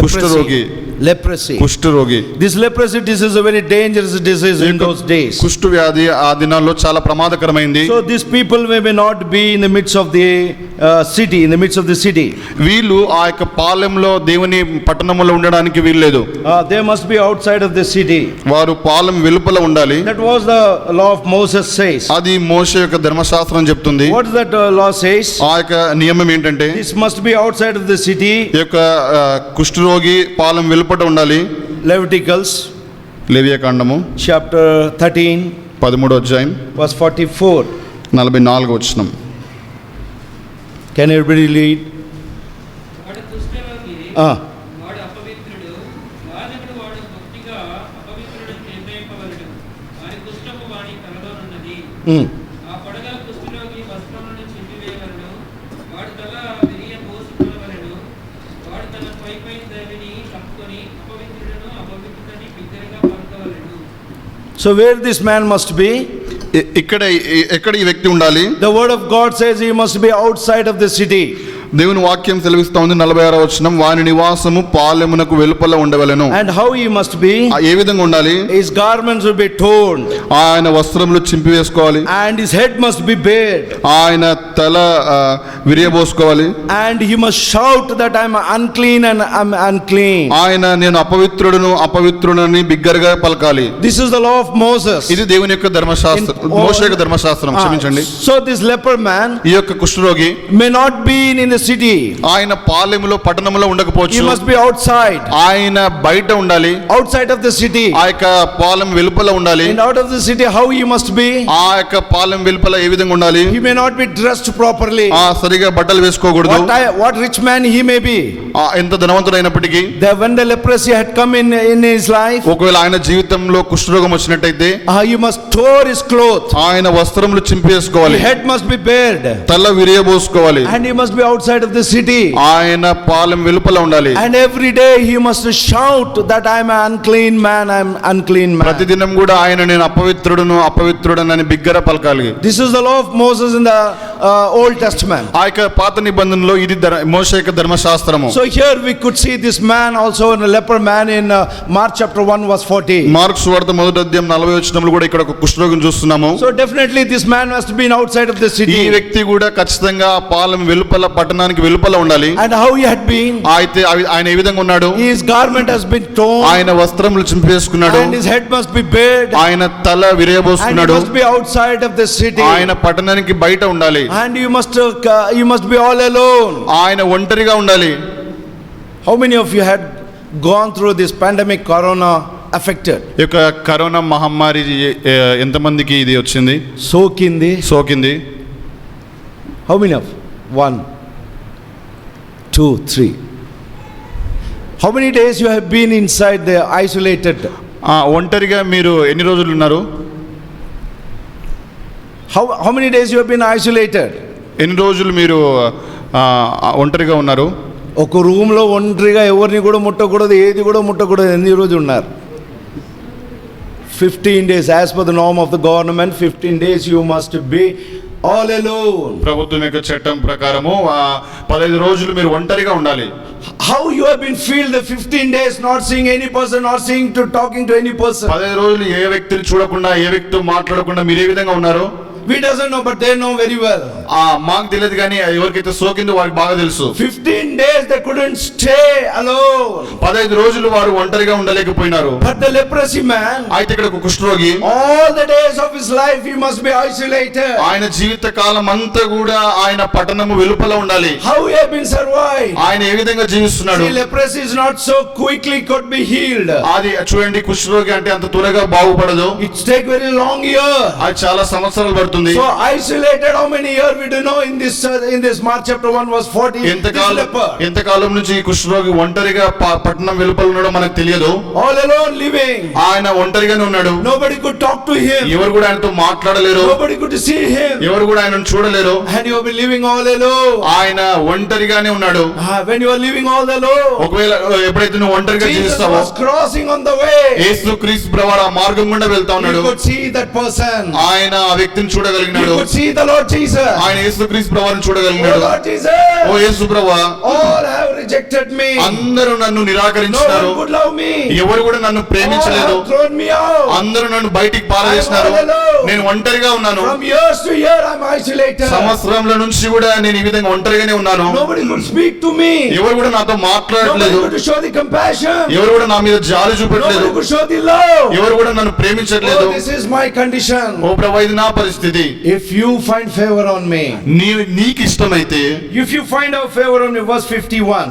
కుష్ఠరోగి. Leprosy. కుష్ఠరోగి. This leprosy disease is a very dangerous disease in those days. కుష్ఠ వ్యాధి ఆ దినాల్లో చాలా ప్రమాదకరమైంది. So these people may not be in the midst of the city, in the midst of the city. వీళ్ళు ఆ యొక్క పాలెంలో దేవుని పట్టణంలో ఉండడానికి వీల్లేదు. They must be outside of the city. వారు పాలెం వెలుపల ఉండాలి. That was the law of Moses says. అది మోషే యొక్క ధర్మశాస్త్రం చెప్తుంది. What is that law says? ఆ యొక్క నియమం ఏంటంటే This must be outside of the city. ఈ యొక్క కుష్ఠరోగి పాలెం వెలుపట ఉండాలి. Leviticus లేవియాకాండము chapter 13 13వ అధ్యాయం verse 44. 44వ వచనం. Can everybody read? వాడు దుష్టరోగి, వాడు అపవిత్రుడు, యాజకుడు వాడు భక్తిగా అపవిత్రుడని నిర్ణయింపవలెను. వారి కుష్ఠము వాని తలలోనున్నది. ఆ పొడగల కుష్ఠరోగి వస్త్రములను చింపివేయవలెను. వాడు తల విరియ పోసుకొనవలెను. వాడు తన పైపై దవిని కప్పుకొని అపవిత్రుడను అపవిత్రుడని బిగ్గరగా పలకవలెను. So where this man must be? ఎక్కడ ఈ వ్యక్తి ఉండాలి? The word of God says he must be outside of the city. దేవుని వాక్యం సెలవిస్తా ఉంది 46వ వచనం, వాని నివాసము పాలెమునకు వెలుపల ఉండవలెను. And how he must be? ఏ విధంగా ఉండాలి? His garments will be torn. ఆయన వస్త్రములు చింపివేసుకోవాలి. And his head must be bared. ఆయన తల విరియబోసుకోవాలి. And he must shout that I am unclean and I am unclean. ఆయన నేను అపవిత్రుడని బిగ్గరగా పలకాలి. This is the law of Moses. ఇది దేవుని యొక్క ధర్మశాస్త్రం, మోషే యొక్క ధర్మశాస్త్రం, క్షమించండి. So this leper man, ఈ యొక్క కుష్ఠరోగి may not be in the city. ఆయన పాలెములో పట్టణంలో ఉండకపోవచ్చు. He must be outside. ఆయన బయట ఉండాలి. Outside of the city. ఆ యొక్క పాలెం వెలుపల ఉండాలి. And out of the city how he must be? ఆ యొక్క పాలెం వెలుపల ఏ విధంగా ఉండాలి? He may not be dressed properly. సరిగా బట్టలు వేసుకోకూడదు. What rich man he may be. ఎంత ధనవంతుడైనప్పటికీ when the leprosy had come in his life, ఒకవేళ ఆయన జీవితంలో కుష్ఠరోగం వచ్చినట్టయితే he must tear his clothes. ఆయన వస్త్రములు చింపేసుకోవాలి. His head must be bared. తల విరియబోసుకోవాలి. And he must be outside of the city. ఆయన పాలెం వెలుపల ఉండాలి. And every day he must shout that I am an unclean man, I am unclean man. ప్రతిదినం కూడా ఆయన నేను అపవిత్రుడనని బిగ్గర పలకాలి. This is the law of Moses in the Old Testament. ఆ యొక్క పాత నిబంధనలో ఇది మోషే యొక్క ధర్మశాస్త్రము. So here we could see this man also, a leper man, in Mark chapter 1 verse 40. Mark సువార్త 1వ అధ్యాయం 40వ వచనంలో కూడా ఇక్కడ ఒక కుష్ఠరోగిని చూస్తున్నాము. So definitely this man must be outside of the ఈ city. వ్యక్తి కూడా ఖచ్చితంగా పాలెం వెలుపల పట్టణానికి వెలుపల ఉండాలి. And how he had been? అయితే ఆయన ఏ విధంగా ఉన్నాడు? His garment has been torn. ఆయన వస్త్రములు చింపేసుకున్నాడు. And his head must be bared. ఆయన తల And he విరియబోసుకున్నాడు. must be outside of the city. ఆయన పట్టణానికి బయట ఉండాలి. And you must be all alone. ఆయన ఒంటరిగా ఉండాలి. How many of you had gone through this pandemic, corona affected? ఈ యొక్క కరోనా మహమ్మారి ఎంతమందికి ఇది వచ్చింది, సోకింది? How many of? 1, 2, 3. How many days you have been inside the isolated? ఒంటరిగా మీరు ఎన్ని రోజులు ఉన్నారు? How many days you have been isolated? ఎన్ని రోజులు మీరు ఒంటరిగా ఉన్నారు? ఒక రూమ్ లో ఒంటరిగా ఎవరిని కూడా ముట్టకూడదు, ఏది కూడా ముట్టకూడదు. ఎన్ని రోజులు ఉన్నారు? 15 days. As per the norm of the government, 15 days you must be all alone. ప్రభుత్వం యొక్క చట్టం ప్రకారము 15 రోజులు మీరు ఒంటరిగా ఉండాలి. How you have been filled the 15 days, not seeing any person, not talking to any person? 15 రోజులు ఏ వ్యక్తిని చూడకుండా, ఏ వ్యక్తితో మాట్లాడకుండా మీరు ఏ విధంగా ఉన్నారు? We doesn't know, but they know very well. మాకు తెలియదు కానీ ఎవరికైతే సోకిందో వారికి బాగా తెలుసు. 15 days they couldn't stay alone. 15 రోజులు వారు ఒంటరిగా ఉండలేకపోయినారు. But the leprosy man, అయితే ఇక్కడ ఒక కుష్ఠరోగి, all the days of his life he must be isolated. ఆయన జీవిత కాలం అంతా కూడా ఆయన పట్టణము వెలుపల ఉండాలి. How he have been survived? ఆయన ఏ విధంగా జీవిస్తున్నాడు? See, leprosy is not so quickly could be healed. అది చూడండి, కుష్ఠరోగి అంటే అంత త్వరగా బాగుపడదు. It take very long year. అది చాలా సంవత్సరాలు పడుతుంది. So isolated, how many years we do know in this Mark chapter 1 verse 40? ఎంతకాలం నుంచి ఈ కుష్ఠరోగి ఒంటరిగా పట్టణం వెలుపల ఉన్నాడో మనకు తెలియదు. All alone living. ఆయన ఒంటరిగానే ఉన్నాడు. Nobody could talk to him. ఎవరు కూడా ఆయనతో మాట్లాడలేరు. Nobody could see him. ఎవరు కూడా ఆయనను చూడలేరు. And you have been living all alone. ఆయన ఒంటరిగానే ఉన్నాడు. When you are living all alone, ఒకవేళ ఎప్పుడైతే నువ్వు ఒంటరిగా జీవిస్తావో, Jesus was crossing on the way. యేసుక్రీస్తు ప్రభువు ఆ మార్గం గుండా వెళ్తా ఉన్నాడు. You could see that person. ఆయన ఆ వ్యక్తిని చూడగలిగినాడు. You could see the Lord Jesus. ఆయన యేసుక్రీస్తు ప్రభువుని చూడగలిగినాడు. Oh Lord Jesus. ఓ యేసు ప్రభువా, all have rejected me. అందరూ నన్ను నిరాకరించారు. No one could love me. ఎవరు కూడా నన్ను ప్రేమించలేదు. All have thrown me out. అందరూ నన్ను బయటికి పారవేశారు. నేను ఒంటరిగా ఉన్నాను. From years to year I am isolated. సంవత్సరాల నుంచి కూడా నేను ఈ విధంగా ఒంటరిగానే ఉన్నాను. Nobody could speak to me. ఎవరు కూడా నాతో మాట్లాడలేదు. Nobody could show the compassion. ఎవరు కూడా నా మీద జాలి చూపట్లేదు. Nobody could show the love. ఎవరు కూడా నన్ను ప్రేమించట్లేదు. Oh, this is my condition. ఓ ప్రభువా, ఇది నా పరిస్థితి. If you find favor on me, నీకు ఇష్టమైతే, if you find out favor on me, verse 51,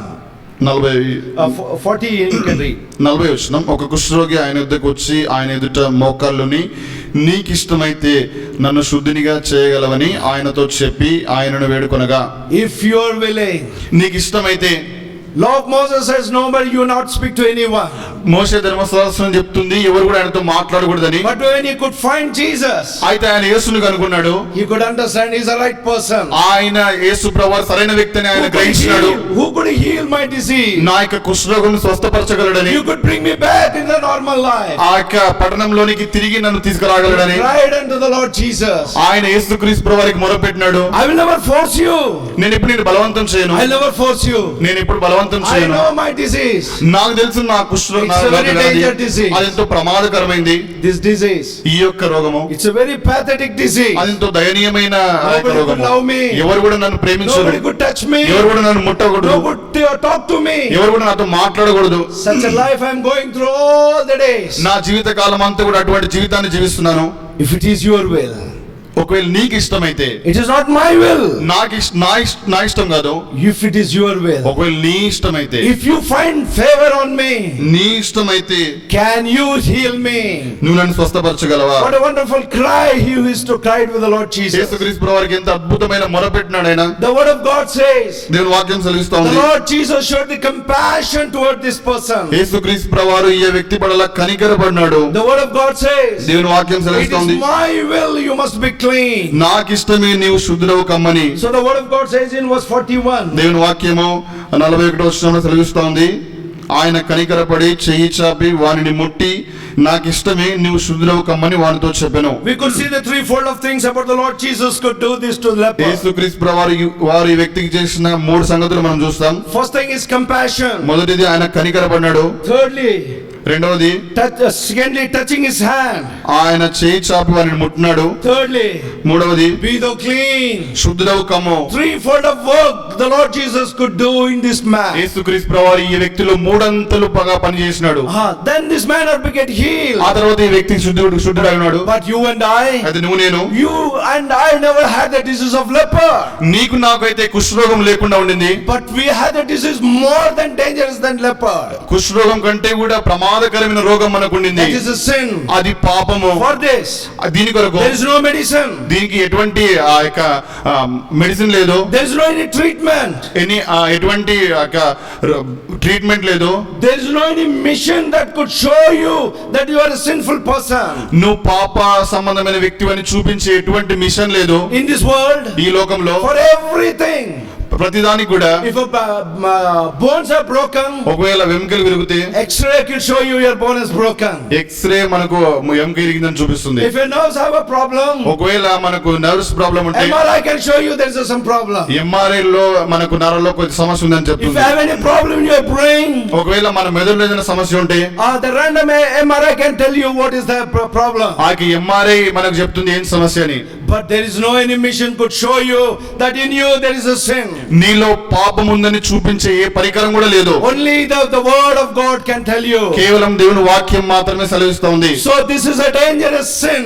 40 you can read. 40 వచనం, ఒక కుష్ఠరోగి ఆయన యొద్దకు వచ్చి ఆయన ఎదుట మోకాళ్ళుని, నీకు ఇష్టమైతే నన్ను శుద్ధినిగా చేయగలవని ఆయనతో చెప్పి ఆయనను వేడుకొనగా, if you are willing, నీకు ఇష్టమైతే, Law of Moses says, nobody, you not speak to anyone. మోషే ధర్మశాస్త్రం చెప్తుంది ఎవరు కూడా ఆయనతో మాట్లాడకూడదని. But when he could find Jesus, అయితే ఆయన యేసుని కనుగొన్నాడు. he could understand he's the right person. ఆయన యేసు ప్రభువు సరైన వ్యక్తి అని ఆయన గ్రహించాడు. Who could heal my disease? నా యొక్క కుష్ఠరోగం స్వస్థపరచగలడని. You could bring me back in the normal life. ఆ యొక్క పట్టణంలోనికి తిరిగి నన్ను తీసుకురాగలడని. Cried unto the Lord Jesus. ఆయన యేసుక్రీస్తు ప్రభువుకి మొరపెట్టినాడు. I will never force you. నేను ఇప్పుడు నిన్ను బలవంతం చేయను. I'll never force you. నేను ఇప్పుడు బలవంతం I చేయను. know my disease. నాకు తెలుసు నా కుష్ఠరోగం It's a very dangerous disease. అది ఎంతో ప్రమాదకరమైంది. This disease. ఈ యొక్క రోగము It's a very pathetic disease. అది ఎంతో దయనీయమైన Nobody రోగము. could love me. ఎవరు కూడా నన్ను ప్రేమించరు. Nobody could touch me. ఎవరు కూడా నన్ను ముట్టకూడదు. Nobody talk to me. ఎవరు కూడా నాతో మాట్లాడకూడదు. Such a life I'm going through all the days. నా జీవిత కాలం అంతా కూడా అటువంటి జీవితాన్ని జీవిస్తున్నాను. If it is your will. ఒకవేళ నీకు ఇష్టమైతే. It is not my will. నా ఇష్టం కాదు. If it is your will. ఒకవేళ నీ ఇష్టమైతే. If you find favor on me. నీ ఇష్టమైతే. Can you heal me? నువ్వు నన్ను స్వస్థపరచగలవా? What a wonderful cry he used to cry with the Lord Jesus. యేసుక్రీస్తు ప్రభువుకి ఎంత అద్భుతమైన మొరపెట్టినాడు ఆయన. The word of God says. దేవుని వాక్యం సెలవిస్తోంది. The Lord Jesus showed the compassion toward this person. యేసుక్రీస్తు ప్రభువు ఈ వ్యక్తి పట్ల కనికరపడినాడు. The word of God says. దేవుని వాక్యం సెలవిస్తోంది. It is my will you must be clean. నాకు ఇష్టమే నీవు శుద్ధుడవు కమ్మని. So the word of God says in verse 41. దేవుని వాక్యము 41వ వచనంలో సెలవిస్తోంది. ఆయన కనికరపడి చెయ్యి చాపి వానిని ముట్టి నాకు ఇష్టమే నీవు శుద్ధుడవు కమ్మని వానితో చెప్పెను. We could see the threefold of things about the Lord Jesus could do this to the leper. యేసుక్రీస్తు ప్రభువు వారు ఈ వ్యక్తికి చేసిన 3 సంగతులు మనం చూస్తాం. First thing is compassion. మొదటిది ఆయన కనికరపడినాడు. Thirdly, రెండవది secondly touching his hand. ఆయన చెయ్యి చాపి వారిని ముట్టినాడు. Thirdly, మూడవది be thou clean. శుద్ధుడవు కమ్ము. Threefold of work the Lord Jesus could do in this man. యేసుక్రీస్తు ప్రభువు ఈ వ్యక్తిలో 3 అంతలు పని చేసినాడు. Then this man became healed. ఆ తర్వాత ఈ వ్యక్తి శుద్ధుడైనాడు. But you and I, అది నువ్వు నేను, you and I never had the disease of leper. నీకు నాకైతే కుష్ఠరోగం లేకుండా ఉండింది. But we had the disease more than dangerous than leper. కుష్ఠరోగం కంటే కూడా ప్రమాదకరమైన రోగం మనకు ఉండింది. That is a sin. అది పాపము. For this, దీని కొరకు there is no medicine. దీనికి ఎటువంటి ఆ యొక్క మెడిసిన్ లేదు. There is no any treatment. ఎటువంటి ట్రీట్మెంట్ లేదు. There is no any mission that could show you that you are a sinful person. నువ్వు పాప సంబంధమైన వ్యక్తి అని చూపించే ఎటువంటి మిషన్ లేదు In this world, ఈ లోకంలో. for everything. ప్రతిదానికి కూడా If bones are broken, ఒకవేళ వెంకలు విరిగితే X-ray can show you your bone is broken. X ray మనకు ఎముక ఇరిగిందని చూపిస్తుంది. If your nerves have a problem, ఒకవేళ మనకు నర్వ్స్ ప్రాబ్లం ఉంటే MRI can show you there is some problem. MRI లో మనకు నరాల్లో కొంచెం సమస్య ఉందని If you చెప్తుంది. have any problem in your brain, ఒకవేళ మన మెదడులో ఏదైనా సమస్య ఉంటే the random MRI can tell you what is the problem. ఆ ఎంఆర్ఐ మనకు చెప్తుంది ఏం సమస్య అని. But there is no any mission could show you that in you there is a sin. నీలో పాపం ఉందని చూపించే ఏ పరికరం కూడా లేదు. Only the word of God can tell you. కేవలం దేవుని వాక్యం మాత్రమే సెలవిస్తోంది. So this is a dangerous sin.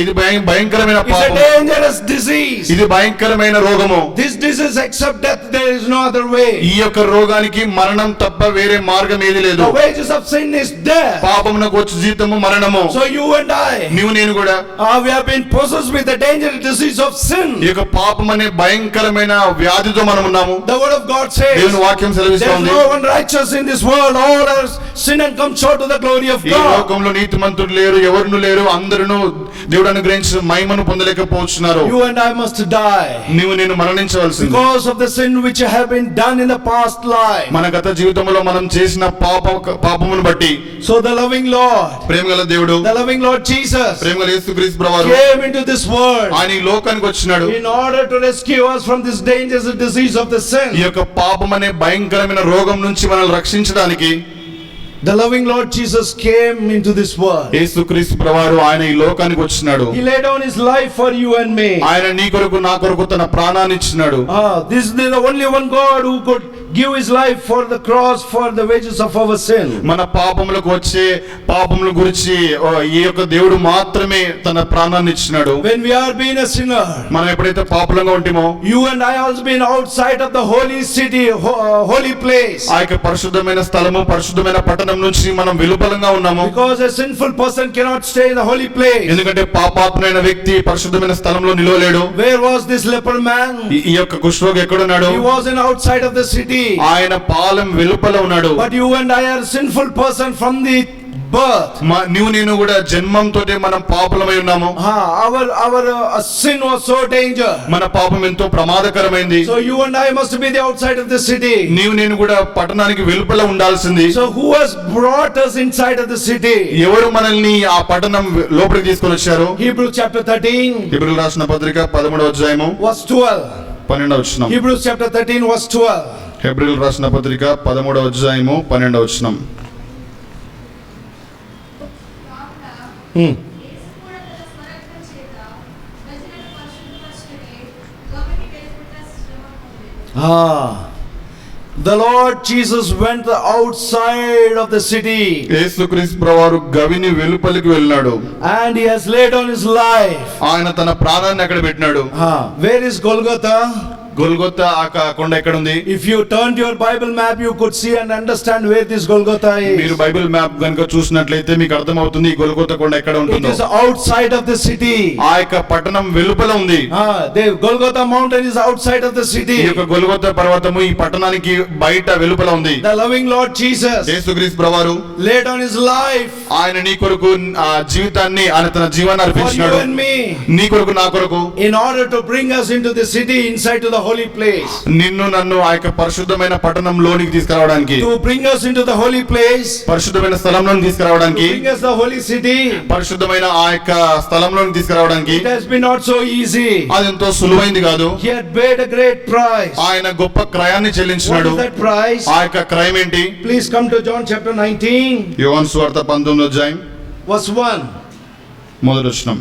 ఇది భయంకరమైన It's a పాపం. dangerous disease. ఇది భయంకరమైన రోగము. This disease except death there is no other way. ఈ యొక్క రోగానికి మరణం తప్ప వేరే మార్గం ఏది లేదు. The wages of sin is death. పాపమునకు వచ్చే జీతము మరణము. So you and I, నీవు నేను కూడా we have been possessed with the dangerous disease of sin. ఈ యొక్క పాపం అనే భయంకరమైన వ్యాధితో మనం ఉన్నాము. The word of God says దేవుని వాక్యం there is సెలవిస్తోంది. no one righteous in this world. All are sin and come short of the glory of ఈ God. లోకంలో నీతిమంతుడు లేరు, ఎవరును లేరు, అందరూ దేవుడు అనుగ్రహించిన మహిమను పొందలేకపోతున్నారు. You and I must die నీవు నేను మరణించవలసింది. because of the sin which have been done in the past life. మన గత జీవితంలో మనం చేసిన పాపమును బట్టి. So the loving Lord, ప్రేమగల దేవుడు, the loving Lord Jesus ప్రేమగల యేసుక్రీస్తు ప్రభువు came into this world ఆయన ఈ లోకానికి వచ్చినాడు. in order to rescue us from this dangerous disease of the ఈ sin. యొక్క పాపం అనే భయంకరమైన రోగం నుంచి మనల్ని రక్షించడానికి The loving Lord Jesus came into this world. యేసుక్రీస్తు ప్రభువు ఆయన ఈ లోకానికి వచ్చినాడు. He laid down his life for you and me. ఆయన నీ కొరకు నా కొరకు తన ప్రాణాన్ని ఇచ్చినాడు. This is the only one God who could give his life for the cross for the wages of our sin. మన పాపములకు వచ్చే పాపముల గురించి ఈ యొక్క దేవుడు మాత్రమే తన ప్రాణాన్ని ఇచ్చినాడు. When we are being a sinner, మనం ఎప్పుడైతే పాపులంగా ఉంటామో, you and I also been outside of the holy city, holy place. ఆ యొక్క పరిశుద్ధమైన స్థలము, పరిశుద్ధమైన పట్టణం నుంచి మనం వెలుపలంగా ఉన్నాము. Because a sinful person cannot stay in the holy place. ఎందుకంటే పాపాత్ముడైన వ్యక్తి పరిశుద్ధమైన స్థలంలో నిలవలేడు. Where was this leper man? ఈ యొక్క కుష్ఠరోగి ఎక్కడున్నాడు? He was in outside of the city. ఆయన పాలెం వెలుపల ఉన్నాడు. But you and I are sinful person from the birth. నీవు నేను కూడా జన్మంతోటే మనం పాపులమై ఉన్నాము. Our sin was so danger. మన పాపం ఎంతో ప్రమాదకరమైంది. So you and I must be the outside of the city. నీవు నేను కూడా పట్టణానికి వెలుపల ఉండాల్సింది. So who has brought us inside of the city? ఎవరు మనల్ని ఆ పట్టణం లోపలికి తీసుకొని వచ్చారు? Hebrews chapter 13. హెబ్రీయులకు రాసిన పత్రిక 13వ అధ్యాయము verse 12. 12వ వచనం. Hebrews chapter 13 verse 12. హెబ్రీయులకు రాసిన పత్రిక 13వ అధ్యాయము 12వ వచనం. The Lord Jesus went outside of the city. యేసుక్రీస్తు ప్రభువారు గవిని వెలుపలికి వెళ్ళాడు. And he has laid on his life. ఆయన తన ప్రాణాన్ని అక్కడ పెట్టినాడు. Where is Golgotha? గొల్గొతా ఆ కొండ ఎక్కడ ఉంది? If you turned your Bible map, you could see and understand where this Golgotha is. మీరు బైబిల్ మ్యాప్ గనుక చూసినట్లయితే మీకు అర్థమవుతుంది ఈ గొల్గొతా కొండ ఎక్కడ It ఉంటుందో. is outside of the city. ఆ యొక్క పట్టణం వెలుపల ఉంది. The Golgotha mountain is outside of the city. ఈ యొక్క గొల్గొతా పర్వతము ఈ పట్టణానికి బయట వెలుపల ఉంది. The loving Lord Jesus యేసుక్రీస్తు ప్రభువారు laid on his life. ఆయన నీ కొరకు ఆ జీవితాన్ని ఆయన తన జీవాన్ని For you అర్పించినాడు. and me. నీ కొరకు నా కొరకు. In order to bring us into the city, inside to the holy place. నిన్ను నన్ను ఆ యొక్క పరిశుద్ధమైన పట్టణంలోనికి తీసుకురావడానికి. To bring us into the holy place. పరిశుద్ధమైన స్థలంలోనికి తీసుకురావడానికి. To bring us the holy city. పరిశుద్ధమైన ఆ యొక్క స్థలంలోనికి తీసుకురావడానికి. It has been not so easy. అది ఎంతో సులువైంది కాదు. He had paid a great price. ఆయన గొప్ప క్రయాన్ని What చెల్లించినాడు. is that price? ఆ యొక్క క్రయం ఏంటి? Please come to John chapter 19. యోహాను సువార్త 19వ అధ్యాయం verse 1. మొదటి వచనం.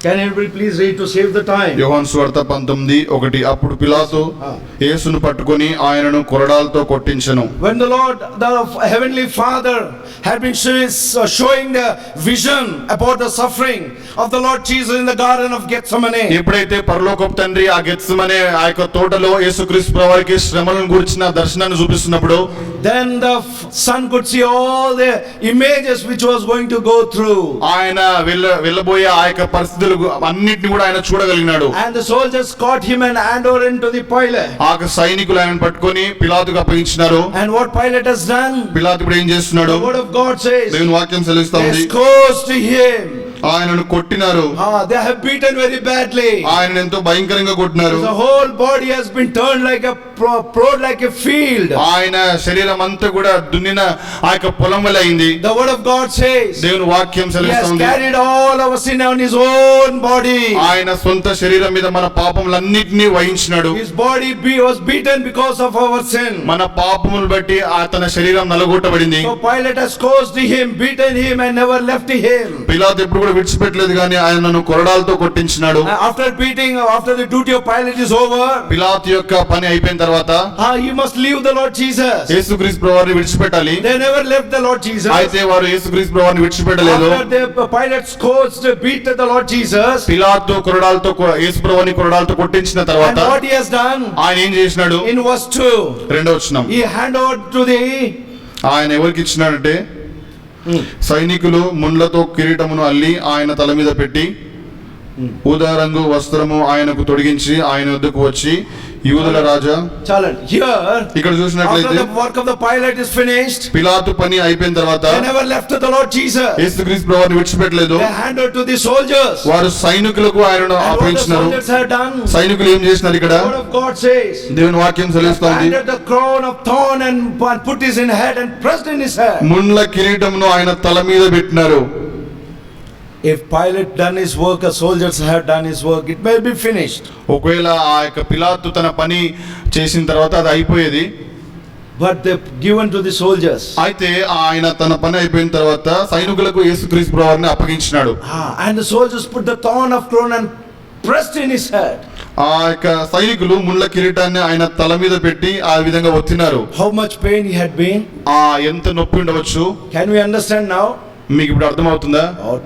Can everybody please read to save the time? యోహాను సువార్త 19:1. అప్పుడు పిలాతు యేసును పట్టుకొని ఆయనను కొరడాలతో కొట్టించెను. When the Lord, the heavenly Father, had been showing the vision about the suffering of the Lord Jesus in the garden of Gethsemane. ఎప్పుడైతే పరలోకపు తండ్రి ఆ గెత్సెమనే ఆ యొక్క తోటలో యేసుక్రీస్తు ప్రభువారికి శ్రమలను గురించిన దర్శనాన్ని చూపిస్తున్నప్పుడు, then the Son could see all the images which was going to go through. ఆయన వెళ్ళబోయే ఆ యొక్క పరిస్థితులు అన్నిటిని కూడా ఆయన చూడగలిగినాడు. And the soldiers caught him and handed over into the Pilate. ఆ సైనికులు ఆయనను పట్టుకొని పిలాతుకు అప్పగించినారు. And what Pilate has done? పిలాతు ఇప్పుడు ఏం చేస్తున్నాడు? The word of God says, దేవుని వాక్యం సెలవిస్తుంది, they scourged him. ఆయనను కొట్టినారు. They have beaten very badly. ఆయన ఎంతో భయంకరంగా కొట్టినారు. The whole body has been turned like a plowed like a field. ఆయన శరీరం అంతా కూడా దున్నిన ఆ యొక్క పొలం వలె అయింది. The word of God says, దేవుని వాక్యం he has సెలవిస్తుంది, carried all our sin on his own body. ఆయన సొంత శరీరం మీద మన పాపములన్నిటినీ వహించినాడు. His body was beaten because of our sin. మన పాపములు బట్టి తన శరీరం నలగొట్టబడింది. So Pilate has scourged him, beaten him and never left him. పిలాతు ఎప్పుడు కూడా విడిచిపెట్టలేదు కానీ ఆయనను కొరడాలతో కొట్టించినాడు. After beating, after the duty of Pilate is over, పిలాతు యొక్క పని అయిపోయిన తర్వాత he must leave the Lord Jesus. యేసుక్రీస్తు ప్రభువారిని విడిచిపెట్టాలి. They never left the Lord Jesus. అయితే వారు యేసుక్రీస్తు ప్రభువారిని విడిచిపెట్టలేదు. After the Pilate scourged, beat the Lord Jesus. పిలాతు కొరడాలతో యేసు ప్రభువుని కొరడాలతో కొట్టించిన తర్వాత And what he has done? ఆయన ఏం చేసినాడు? In verse 2, రెండవ వచనం, he handed over to the ఆయన ఎవరికి ఇచ్చినాడంటే, సైనికులు ముండ్లతో కిరీటమును అల్లి ఆయన తల మీద పెట్టి ఊదా రంగు వస్త్రము ఆయనకు తొడిగించి ఆయన వద్దకు వచ్చి, యూదుల రాజా. Here, ఇక్కడ after చూసినట్లయితే the work of the Pilate is finished, పిలాతు పని అయిపోయిన తర్వాత they never left the Lord Jesus. యేసుక్రీస్తు ప్రభువుని విడిచిపెట్టలేదు. They handed to the soldiers. వారు సైనికులకు ఆయనను And what the అప్పగించినారు. soldiers have done? సైనికులు ఏం చేసినారు? ఇక్కడ The word of God says, దేవుని వాక్యం సెలవిస్తోంది, handed the crown of thorn and put his in head and pressed in his head. ముండ్ల కిరీటమును ఆయన తల మీద పెట్టినారు. If Pilate done his work, the soldiers have done his work, it may be finished. ఒకవేళ ఆ యొక్క పిలాతు తన పని చేసిన తర్వాత అది అయిపోయేది. But they given to the soldiers. అయితే ఆయన తన పని అయిపోయిన తర్వాత సైనికులకు యేసుక్రీస్తు ప్రభువుని అప్పగించినాడు. And the soldiers put the thorn of crown and pressed in his head. ఆ యొక్క సైనికులు ముండ్ల కిరీటాన్ని ఆయన తల మీద పెట్టి ఆ విధంగా ఒత్తినారు. How much pain he had been? ఎంత నొప్పి ఉండవచ్చు? Can we understand now? మీకు ఇప్పుడు అర్థమవుతుందా?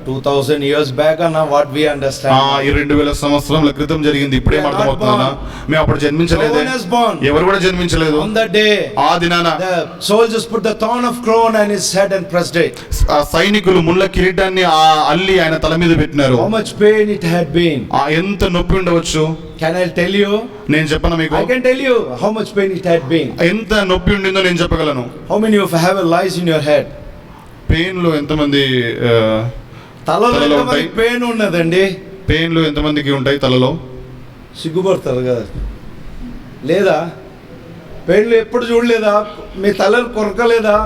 2000 years back and now what we understand. ఈ 2000 సంవత్సరాల క్రితం జరిగింది. ఇప్పుడేం అర్థమవుతుందా? మేము అప్పుడు జన్మించలేదే. No one has born. ఎవరు కూడా జన్మించలేదు. On that day, ఆ దినాన the soldiers put the thorn of crown on his head and pressed it. ఆ సైనికులు ముళ్ళ కిరీటాన్ని అల్లి ఆయన తల మీద పెట్టినారు. How much pain it had been. ఎంత నొప్పి ఉండవచ్చు? Can I tell you? నేను చెప్పను మీకు I can tell you how much pain it had been. ఎంత నొప్పి ఉండిందో నేను చెప్పగలను. How many of you have a lice in your head? పెయిన్లో ఎంతమంది తలలో తలలో ఎంతమంది ఉంటాయి? పెయిన్ ఉన్నదండి? పెయిన్లు ఎంతమందికి ఉంటాయి తలలో? సిగ్గుపడతారు కదా, లేదా? పెయిన్లు ఎప్పుడు చూడలేదా? మీ తలలు కొరకలేదా?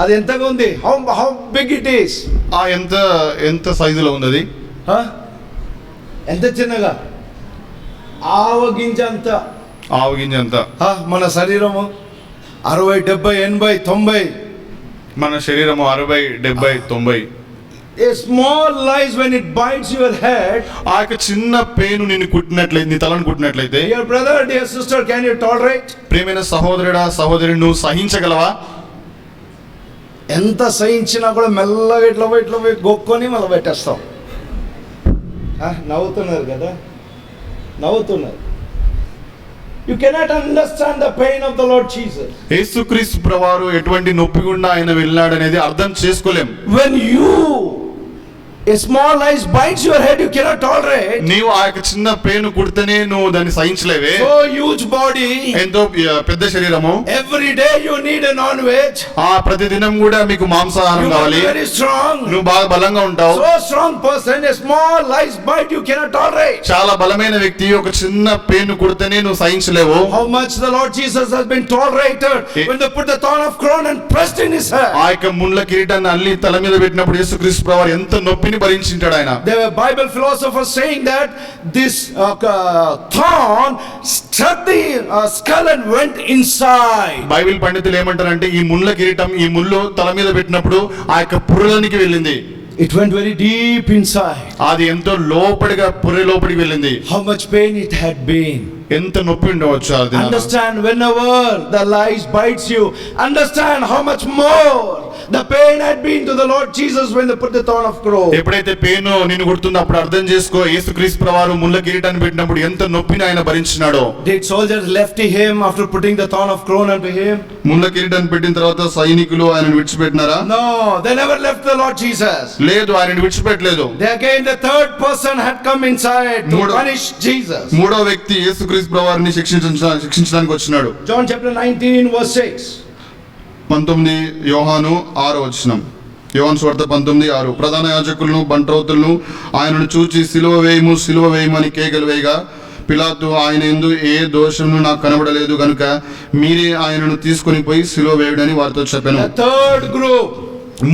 అది ఎంతగా ఉంది? How big it is? ఎంత సైజులో ఉంది అది? ఎంత చిన్నగా? ఆవగింజ అంత. ఆవగింజ అంత. మన శరీరము 60, 70, 80, 90. మన శరీరము 60, 70, 90. A small lice when it bites your head. ఆ యొక్క చిన్న పెయిన్ నిన్ను కుట్టినట్లయితే, నీ తలను కుట్టినట్లయితే, Dear brother, dear sister, can you tolerate? ప్రియమైన సహోదరుడా సహోదరి, నువ్వు సహించగలవా? ఎంత సహించినా కూడా మెల్లగా ఇట్లా పోయి గొక్కొని మళ్ళీ పెట్టేస్తాం. నవ్వుతున్నారు కదా, నవ్వుతున్నారు. You cannot understand the pain of the Lord Jesus. యేసుక్రీస్తు ప్రభువారు ఎటువంటి నొప్పి గుండా ఆయన వెళ్ళాడనేది అర్థం చేసుకోలేం. When a small lice bites your head, you cannot tolerate. నీవు ఆ యొక్క చిన్న పెయిన్ కుడితేనే నువ్వు దాన్ని సహించలేవే. So huge body, ఎంతో పెద్ద శరీరము. every day you need a non-veg. ప్రతి దినం కూడా మీకు మాంసాహారం You కావాలి. are very strong. నువ్వు బాగా బలంగా ఉంటావు. So strong person, a small lice bite you cannot tolerate. చాలా బలమైన వ్యక్తి ఒక చిన్న పెయిన్ కుడితేనే నువ్వు సహించలేవు. How much the Lord Jesus has been tolerated when they put the thorn of crown and pressed in his head. ఆ యొక్క ముళ్ళ కిరీటాన్ని అల్లి తల మీద పెట్టినప్పుడు యేసుక్రీస్తు ప్రభువారు ఎంత నొప్పిని భరించింటాడు ఆయన. There were Bible philosophers saying that this thorn struck the skull and went inside. Bible పండితులు ఏమంటారంటే ఈ ముళ్ళ కిరీటం ఈ ముళ్ళు తల మీద పెట్టినప్పుడు ఆ యొక్క పుర్రెలోనికి వెళ్ళింది. It went very deep inside. అది ఎంతో లోపలిగా పుర్రె లోపలికి వెళ్ళింది. How much pain it had been. ఎంత నొప్పి ఉండవచ్చు అది. Understand, whenever the lice bites you, understand how much more the pain had been to the Lord Jesus when they put the thorn of crown. ఎప్పుడైతే pain నిన్ను కొడుతుందో అప్పుడు అర్థం చేసుకో, యేసుక్రీస్తు ప్రభువారు ముళ్ళ కిరీటాన్ని పెట్టినప్పుడు ఎంత నొప్పిని ఆయన భరించినాడో. Did soldiers left him after putting the thorn of crown unto him? ముళ్ళ కిరీటాన్ని పెట్టిన తర్వాత సైనికులు ఆయనను విడిచిపెట్టినారా? No, they never left the Lord Jesus. లేదు, ఆయనను విడిచిపెట్టలేదు. They again the third person had come inside to Moodo- punish Jesus. మూడో వ్యక్తి యేసుక్రీస్తు ప్రభువారిని శిక్షించడానికి వచ్చినాడు. John chapter 19 verse 6. 19 యోహాను 6వ యోహాను సువార్త 19:6. ప్రధాన యాజకులను బంట్రౌతులను ఆయనను చూచి సిలువ వేయము అని కేకలు వేయగా పిలాతు ఆయన యందు ఏ దోషమును నాకు కనబడలేదు కనుక మీరే ఆయనను తీసుకొని పోయి సిలువ వేయుడని వారితో చెప్పాను. The third group,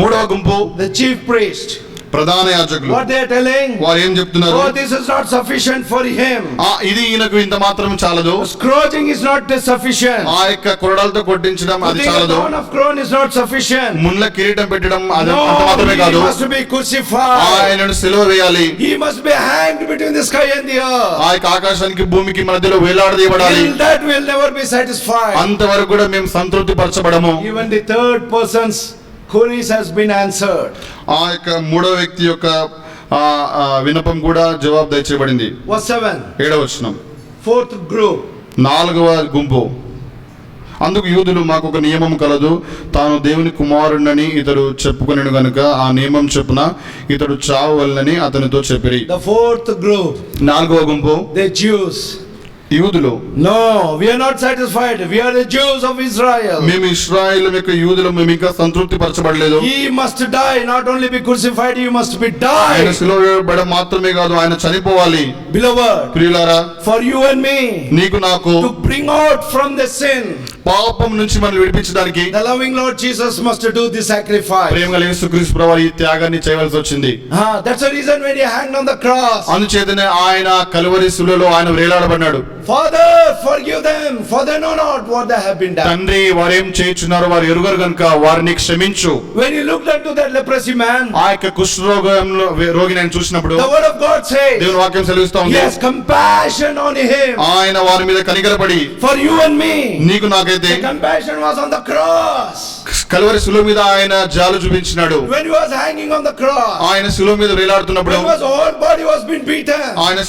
మూడవ గుంపు the chief priest. ప్రధాన యాజకులు. What they are telling? వారు ఏం చెప్తున్నారు? Oh, this is not sufficient for him. ఇది ఈయనకు ఇంత మాత్రం చాలదు. Scourging is not sufficient. ఆ యొక్క కొరడాలతో కొట్టించడం అది Putting a చాలదు. crown of crown is not sufficient. ముళ్ళ కిరీటం పెట్టడం అది No, అంత మాత్రమే he కాదు. must be crucified. ఆయనను సిలువ వేయాలి. He must be hanged between the sky and the earth. ఆ యొక్క ఆకాశానికి భూమికి మధ్యలో వేలాడదీయబడాలి. Till that will never be satisfied. అంతవరకు కూడా మేము సంతృప్తి పరచబడము. Even the third person's queries has been answered. ఆ యొక్క మూడో వ్యక్తి యొక్క విన్నపం కూడా జవాబు దయచేయబడింది. Verse 7. 7వ వచనం. Fourth group. 4వ గుంపు. అందుకు యూదులు మాకు ఒక నియమం కలదు, తాను దేవుని కుమారుడని ఇతడు చెప్పుకొనెను గనుక ఆ నియమం చొప్పున ఇతడు చావవలెనని అతనితో చెప్పిరి. The fourth group. 4వ గుంపు The Jews. యూదులు. No, we are not satisfied. We are the Jews of Israel. మేము ఇశ్రాయేలు యొక్క యూదులు, మేము ఇంకా సంతృప్తి పరచబడలేదు. He must die, not only be crucified, he must be ఆయన died. సిలువ వేయబడడం మాత్రమే కాదు, ఆయన చనిపోవాలి. Beloved, ప్రియులారా, for you and me, నీకు నాకు to bring out from the sin, పాపం నుంచి మనం విడిపించడానికి the loving Lord Jesus must do the sacrifice. ప్రేమగల యేసుక్రీస్తు ప్రభువు ఈ త్యాగాన్ని చేయవలసి వచ్చింది. That's the reason when he hanged on the cross. అందుచేతనే ఆయన కలువరి శిలువలో ఆయన వేలాడబడ్డాడు. Father, forgive them, for they know not what they have been done. తండ్రి, వారేం చేయుచున్నారో వారు ఎరుగరు గనుక వారిని క్షమించు. When he looked unto that leprosy man, ఆ యొక్క కుష్ఠరోగంలో రోగిని ఆయన చూసినప్పుడు the word of God says, దేవుని వాక్యం సెలవిస్తా he ఉంది, has compassion on him. ఆయన వారి మీద కనికరపడి For you and me, నీకు నాకైతే the compassion was on the cross. Calvary శిలువ మీద ఆయన జాలు చూపించినాడు. When he was hanging on the cross, ఆయన శిలువ మీద వేలాడుతున్నప్పుడు, when his whole body was being beaten, ఆయన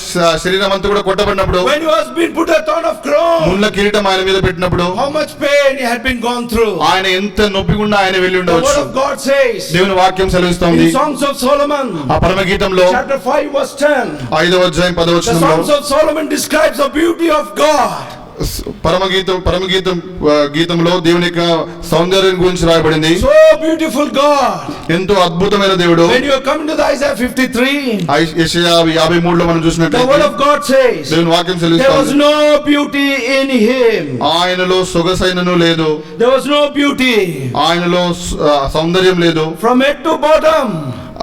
శరీరం అంతా కూడా కొట్టబడినప్పుడు, when he was being been put a thorn of crown, ముళ్ళ కిరీటం ఆయన మీద పెట్టినప్పుడు how much pain he had been gone through. ఆయన ఎంత నొప్పి గుండా ఆయన వెళ్ళి The ఉండవచ్చు. word of God says దేవుని వాక్యం సెలవిస్తోంది in Songs of Solomon, ఆ పరమగీతంలో chapter 5 verse 10, 5వ అధ్యాయం 10వ the వచనంలో Songs of Solomon describes the beauty of God. గీతంలో దేవుని యొక్క సౌందర్యం గురించి రాయబడింది. So beautiful God. ఎంతో అద్భుతమైన దేవుడు. When you come into the Isaiah 53, యెషయా 53లో మనం the చూసినట్లయితే word of God says దేవుని వాక్యం there was సెలవిస్తోంది no beauty in him. ఆయనలో సొగసైనను లేదు, There was no beauty ఆయనలో సౌందర్యం లేదు, from head to bottom.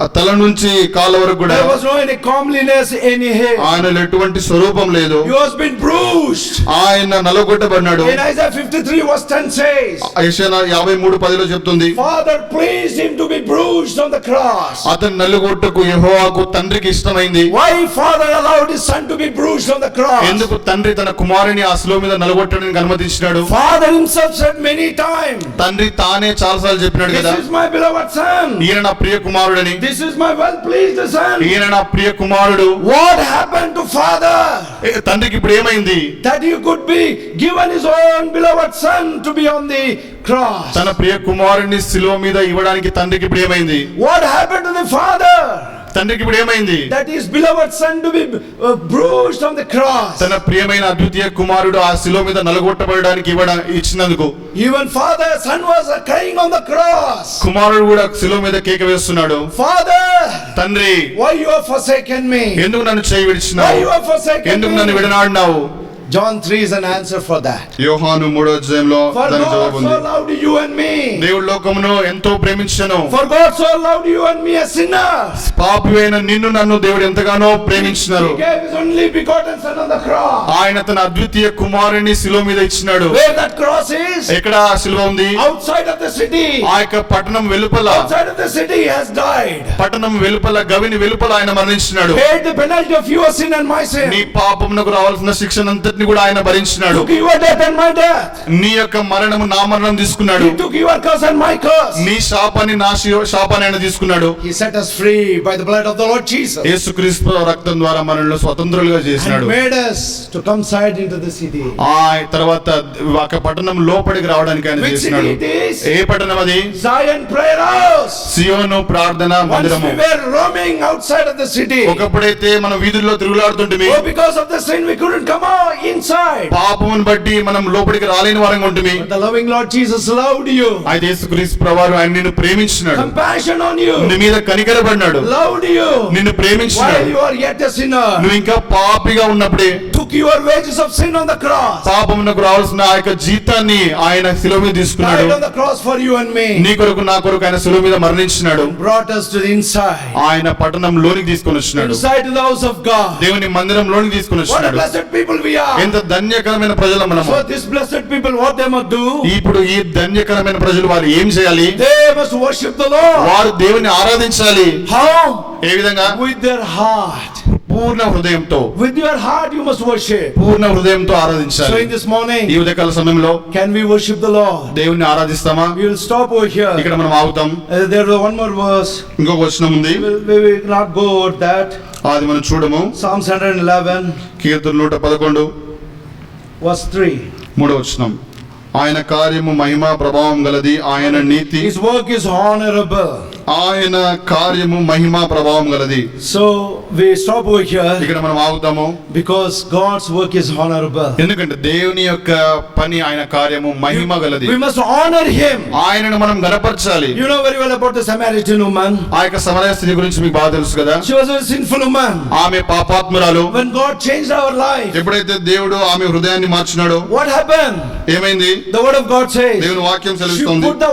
ఆ తల నుంచి కాళ్ళ వరకు కూడా There was no any comeliness in him. ఆయనలో ఎటువంటి స్వరూపం లేదు. He was been bruised. ఆయన నలగొట్టబడినాడు. In Isaiah 53 verse 10 says, యెషయా 53:10లో చెప్తుంది, Father pleased him to be bruised on the cross. అతను నలుగొట్టకు యెహోవాకు తండ్రికి ఇష్టమైంది. Why Father allowed his son to be bruised on the cross? ఎందుకు తండ్రి తన కుమారుని ఆ శిలువ మీద నలగొట్టడానికి అనుమతించినాడు? Father himself said many times, తండ్రి తానే చాలాసార్లు చెప్పినాడు కదా, this is my beloved son. ఈయన నా ప్రియ కుమారుడని, This is my well pleased son. ఈయన నా ప్రియ కుమారుడు. What happened to Father తండ్రికి ఇప్పుడు ఏమైంది? that he could be given his own beloved son to be on the cross? తన ప్రియ కుమారుని శిలువ మీద ఇవ్వడానికి తండ్రికి ఇప్పుడు ఏమైంది? What happened to the father తండ్రికి ఇప్పుడు ఏమైంది? that his beloved son to be bruised on the cross? తన ప్రియమైన అద్వితీయ కుమారుడు ఆ శిలువ మీద నలగొట్టబడడానికి ఇచ్చినందుకు Even father, son was crying on the cross. కుమారుడు కూడా శిలువ మీద కేక వేస్తున్నాడు. Father, తండ్రి why you have forsaken me? ఎందుకు నన్ను చేయి Why విడిచినావు? you have forsaken ఎందుకు me? నన్ను విడనాడినావు? John 3 is an answer for that. యోహాను 3వ అధ్యాయంలో For దాని God జవాబు ఉంది. so loved you and me. దేవుడు లోకమును ఎంతో ప్రేమించెను. For God so loved you and me a sinner. పాపివైన నిన్ను నన్ను దేవుడు ఎంతగానో ప్రేమించినారు. He gave his only begotten son on the cross. ఆయన తన అద్వితీయ కుమారుని శిలువ మీద ఇచ్చినాడు. Where that cross is? ఎక్కడ ఆ శిలువ ఉంది? Outside of the city. ఆ యొక్క పట్టణం వెలుపల, Outside of the city he has died. పట్టణం వెలుపల, గవిని వెలుపల ఆయన మరణించినాడు. Paid the penalty of your sin and my sin. నీ పాపమునకు రావాల్సిన శిక్షనంతటిని కూడా ఆయన భరించినాడు. Took your death and my death. నీ యొక్క మరణము నా మరణం తీసుకున్నాడు. He took your curse and my curse. నీ శాపాన్ని నా శాపాన్ని ఆయన తీసుకున్నాడు. He set us free by the blood of the Lord Jesus. యేసుక్రీస్తు రక్తం ద్వారా మనల్ని స్వతంత్రులుగా చేసినాడు. And made us to come side into the city. ఆ తర్వాత ఒక పట్టణం లోపలికి రావడానికి ఆయన Which చేసినాడు. city it is? ఏ పట్టణం అది? Zion prayer house. సియోను ప్రార్థన Once మందిరము. we were roaming outside of the city. ఒకప్పుడైతే మనం వీధుల్లో తిరుగులాడుతుంటిమి. Oh, because of the sin we couldn't come out inside. పాపమును బట్టి మనం లోపలికి రాలేని వారంగా ఉంటుమి. But the loving Lord Jesus loved you. అయితే యేసుక్రీస్తు ప్రభువారు ఆయన నిన్ను ప్రేమించినాడు. Compassion on you. నీ మీద కనికరపడినాడు. Loved you. నిన్ను While ప్రేమించినాడు. you are yet a sinner. నువ్వు ఇంకా పాపిగా ఉన్నప్పుడే Took your wages of sin on the cross. పాపమునకు రావాల్సిన ఆ యొక్క జీతాన్ని ఆయన శిలువ మీద తీసుకున్నాడు. Died on the cross for you and me. నీ కొరకు నా కొరకు ఆయన శిలువ మీద మరణించినాడు. Brought us to the inside. ఆయన పట్టణంలోనికి తీసుకొని వచ్చినాడు. Inside to the house of God. దేవుని మందిరంలోనికి తీసుకొని What a వచ్చినాడు. blessed people we are. ఎంత ధన్యకరమైన ప్రజలు మనము. So this blessed people, what they must do? ఇప్పుడు ఈ ధన్యకరమైన ప్రజలు వారు ఏం చేయాలి? They must worship the Lord. వారు దేవుని ఆరాధించాలి. How? ఏ విధంగా? With their heart. పూర్ణ హృదయంతో. With your heart you must worship. పూర్ణ హృదయంతో So ఆరాధించాలి. in this morning, ఈ ఉదయకాల సమయంలో can we worship the Lord? దేవుని ఆరాధిస్తామా? We will stop over here. ఇక్కడ మనం ఆగుతాం. There is one more verse. ఇంకొక వచనం ఉంది. We will not go over that. అది మనం చూడము. Psalms 111 కీర్తన 111 verse 3. 3వ వచనం. ఆయన కార్యము మహిమ ప్రభావం గలది, ఆయన నీతి His work is honorable. ఆయన కార్యము మహిమ ప్రభావం గలది. So we stop over here ఇక్కడ మనం ఆగుతాము. because God's work is honorable. ఎందుకంటే దేవుని యొక్క పని, ఆయన కార్యము మహిమ గలది. We must honor him. ఆయనను మనం గణపరచాలి. You know very well about the Samaritan woman. ఆ యొక్క సమరయ స్త్రీ గురించి మీకు బాగా తెలుసు కదా. She was a sinful woman. ఆమె పాపాత్మురాలు. When God changed our life, ఎప్పుడైతే దేవుడు ఆమె హృదయాన్ని మార్చినాడో what happened? ఏమైంది? The word of God says దేవుని వాక్యం she సెలవిస్తోంది. put the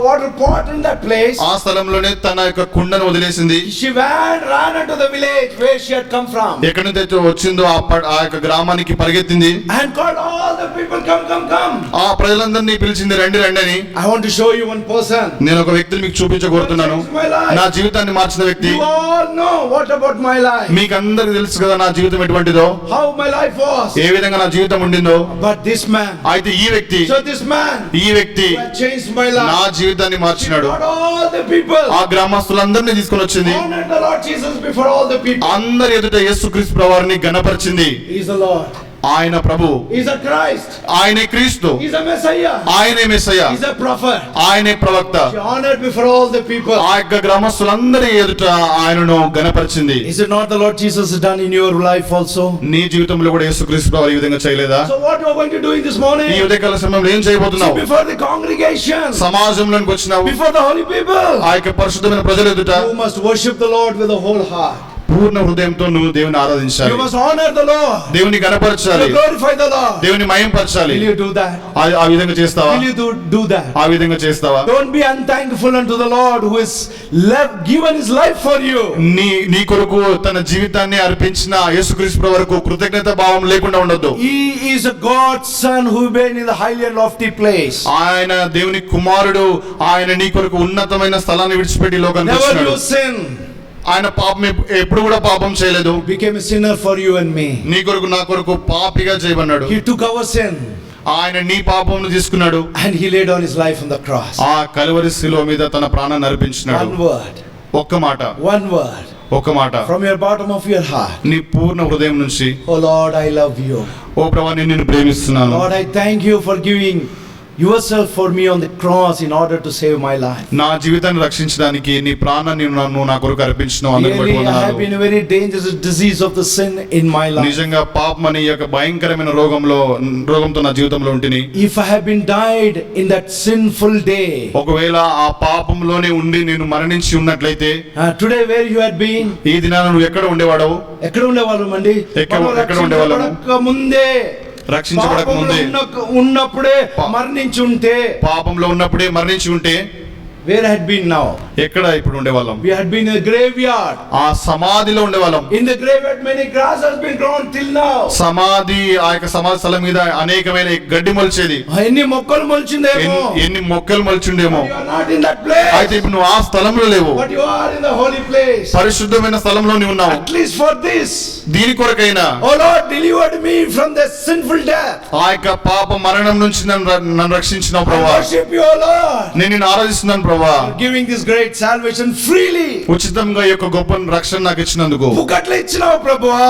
water pot in that place. ఆ స్థలంలోనే తన యొక్క కుండను వదిలేసింది. She ran into the village where she had come from. ఎక్కడి నుంచి వచ్చిందో ఆ యొక్క గ్రామానికి పరిగెత్తింది. And called all the people, come. ఆ ప్రజలందరినీ పిలిచింది, రండి రండి అని. I want to show you one person. నేను ఒక వ్యక్తిని మీకు చూపించగోరుతున్నాను. నా జీవితాన్ని మార్చిన వ్యక్తి. You all know what about my life. మీకు అందరికి తెలుసు కదా నా జీవితం ఎటువంటిదో, How my life was. ఏ విధంగా నా జీవితం ఉండిందో. But this man. అయితే ఈ వ్యక్తి, So this man ఈ వ్యక్తి who had changed my నా life. జీవితాన్ని She మార్చినాడు. brought all the people. ఆ గ్రామస్తులందరినీ తీసుకొని వచ్చింది. Honored the Lord Jesus before all the people. అందరి ఎదుట యేసుక్రీస్తు ప్రభువారిని ఘనపరిచింది. He is the Lord. ఆయన ప్రభు, He's a Christ. ఆయనే క్రీస్తు, He's a Messiah. ఆయనే మెస్సయ్య, He's a prophet. ఆయనే ప్రవక్త. She honored before all the people. ఆ యొక్క గ్రామస్తులందరి ఎదుట ఆయనను గణపరిచింది. Is it not the Lord Jesus has done in your life also? నీ జీవితంలో కూడా యేసుక్రీస్తు ప్రభు ఈ విధంగా చేయలేదా? So what you are going to do in this morning? ఈ ఉదయకాల సమయంలో ఏం చేయబోతున్నావు? Before the congregation, సమాజంలోకి వచ్చినావు, before the holy people, ఆ యొక్క పరిశుద్ధమైన ప్రజల ఎదుట you must worship the Lord with a whole heart. పూర్ణ హృదయంతో నువ్వు దేవుని ఆరాధించాలి, You must honor the Lord. దేవుని గణపరచాలి, You glorify the Lord. దేవుని మహింపరచాలి. Will you do that? ఆ విధంగా చేస్తావా? Will you do that? ఆ విధంగా చేస్తావా? Don't be unthankful unto the Lord who has given his life for you. నీ కొరకు తన జీవితాన్ని అర్పించిన యేసుక్రీస్తు ప్రభు వరకు కృతజ్ఞత భావం లేకుండా ఉండొద్దు. He is a God's son who been in the highly and lofty place. ఆయన దేవుని కుమారుడు, ఆయన నీ కొరకు ఉన్నతమైన స్థలాన్ని విడిచిపెట్టి లోకానికి Never వచ్చాడు. do sin. ఆయన పాపం ఎప్పుడు కూడా పాపం చేయలేదు. Became a sinner for you and me. నీ కొరకు నా కొరకు పాపిగా చేయబడ్డాడు. He took our sin ఆయన నీ పాపంను తీసుకున్నాడు, and he laid on his life on the cross. ఆ కలువరి శిలువ మీద తన ప్రాణాన్ని అర్పించినాడు. One word. ఒక్క మాట, One word. ఒక్క మాట From your bottom of your heart. నీ పూర్ణ హృదయం నుంచి, Oh Lord, I love you. ఓ ప్రభువా నేను నిన్ను ప్రేమిస్తున్నాను. Lord, I thank you for giving yourself for me on the cross in order to save my life. నా జీవితాన్ని రక్షించడానికి నీ ప్రాణాన్ని నన్ను నా కొరకు అర్పించినావు. అందుకు Really, I have వందనాలు. been a very dangerous disease of the sin in my life. నిజంగా పాపం అనే ఈ యొక్క భయంకరమైన రోగంతో నా జీవితంలో ఉంటిని. If I have been died in that sinful day, ఒకవేళ ఆ పాపంలోనే ఉండి నేను మరణించి ఉన్నట్లయితే, today where you had been, ఈ దినాన నువ్వు ఎక్కడ ఉండేవాడవు? ఎక్కడ ఉండేవాళ్ళం అండి? ఎక్కడ ఉండేవాళ్ళము? ముందే రక్షించబడక ముందే, ఉన్నప్పుడే మరణించి ఉంటే, పాపంలో ఉన్నప్పుడే మరణించి ఉంటే where had been now? ఎక్కడ ఇప్పుడు ఉండేవాళ్ళం? We had been in a graveyard. ఆ సమాధిలో ఉండేవాళ్ళం. In the graveyard many grass has been grown till now. సమాధి, ఆ యొక్క సమాధి స్థలం మీద అనేకమైన గడ్డి మొలిచేది. ఎన్ని మొక్కలు మొలిచిందేమో, ఎన్ని మొక్కలు మొలిచిండేమో. you are not in that place. అయితే ఇప్పుడు నువ్వు ఆ స్థలంలో లేవు, but you are in the holy place. పరిశుద్ధమైన స్థలంలో నువ్వు ఉన్నావు. At least for this, దీని కొరకైనా, oh Lord, delivered me from the sinful death. ఆ యొక్క పాప మరణం నుంచి నన్ను రక్షించినావు I ప్రభువా. worship you, O Lord, నేను నిన్ను ఆరాధిస్తున్నాను ప్రభువా, for giving this great salvation freely. ఉచితంగా ఈ యొక్క గొప్ప రక్షణ నాకు ఇచ్చినందుకు. పుకట్లు ఇచ్చినావు ప్రభువా,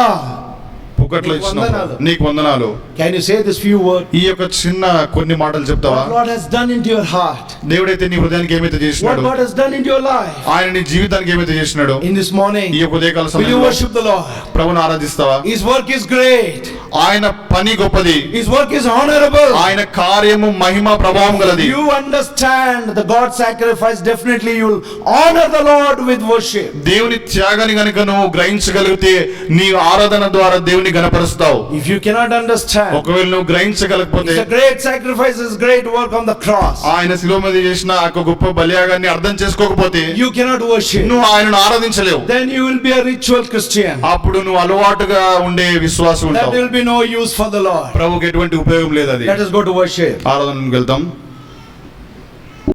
పుకట్లో ఇచ్చినావు, నీకు వందనాలు. Can you say this few words? ఈ యొక్క చిన్న కొన్ని మాటలు చెప్తావా? What God has done into your heart, దేవుడైతే నీ హృదయానికి ఏమైతే what చేసినాడు, God has done into your life. ఆయన నీ జీవితానికి ఏమైతే చేసినాడు, In this morning, ఈ యొక్క ఉదయకాల will you సమయంలో worship the Lord? ప్రభువును ఆరాధిస్తావా? His work is great. ఆయన పని గొప్పది, His work is honorable. ఆయన కార్యము మహిమ ప్రభావం గలది. You understand the God sacrifice, definitely you will honor the Lord with worship. దేవుని త్యాగాన్ని గనుక నువ్వు గ్రహించగలిగితే నీ ఆరాధన ద్వారా దేవుని గణపరుస్తావు. If you cannot understand, ఒకవేళ నువ్వు గ్రహించగలకపోతే, it's a great sacrifice, is great work on the cross. ఆయన శిలువ మీద చేసిన ఆ యొక్క గొప్ప బలియాగాన్ని అర్థం చేసుకోకపోతే You cannot worship. నువ్వు ఆయనను ఆరాధించలేవు. Then you will be a ritual Christian. అప్పుడు నువ్వు అలవాటుగా ఉండే విశ్వాసం That ఉంటావు. will be no use for the Lord. ప్రభువుకి ఎటువంటి ఉపయోగం లేదు అది. Let us go to worship. ఆరాధనకు వెళ్తాం.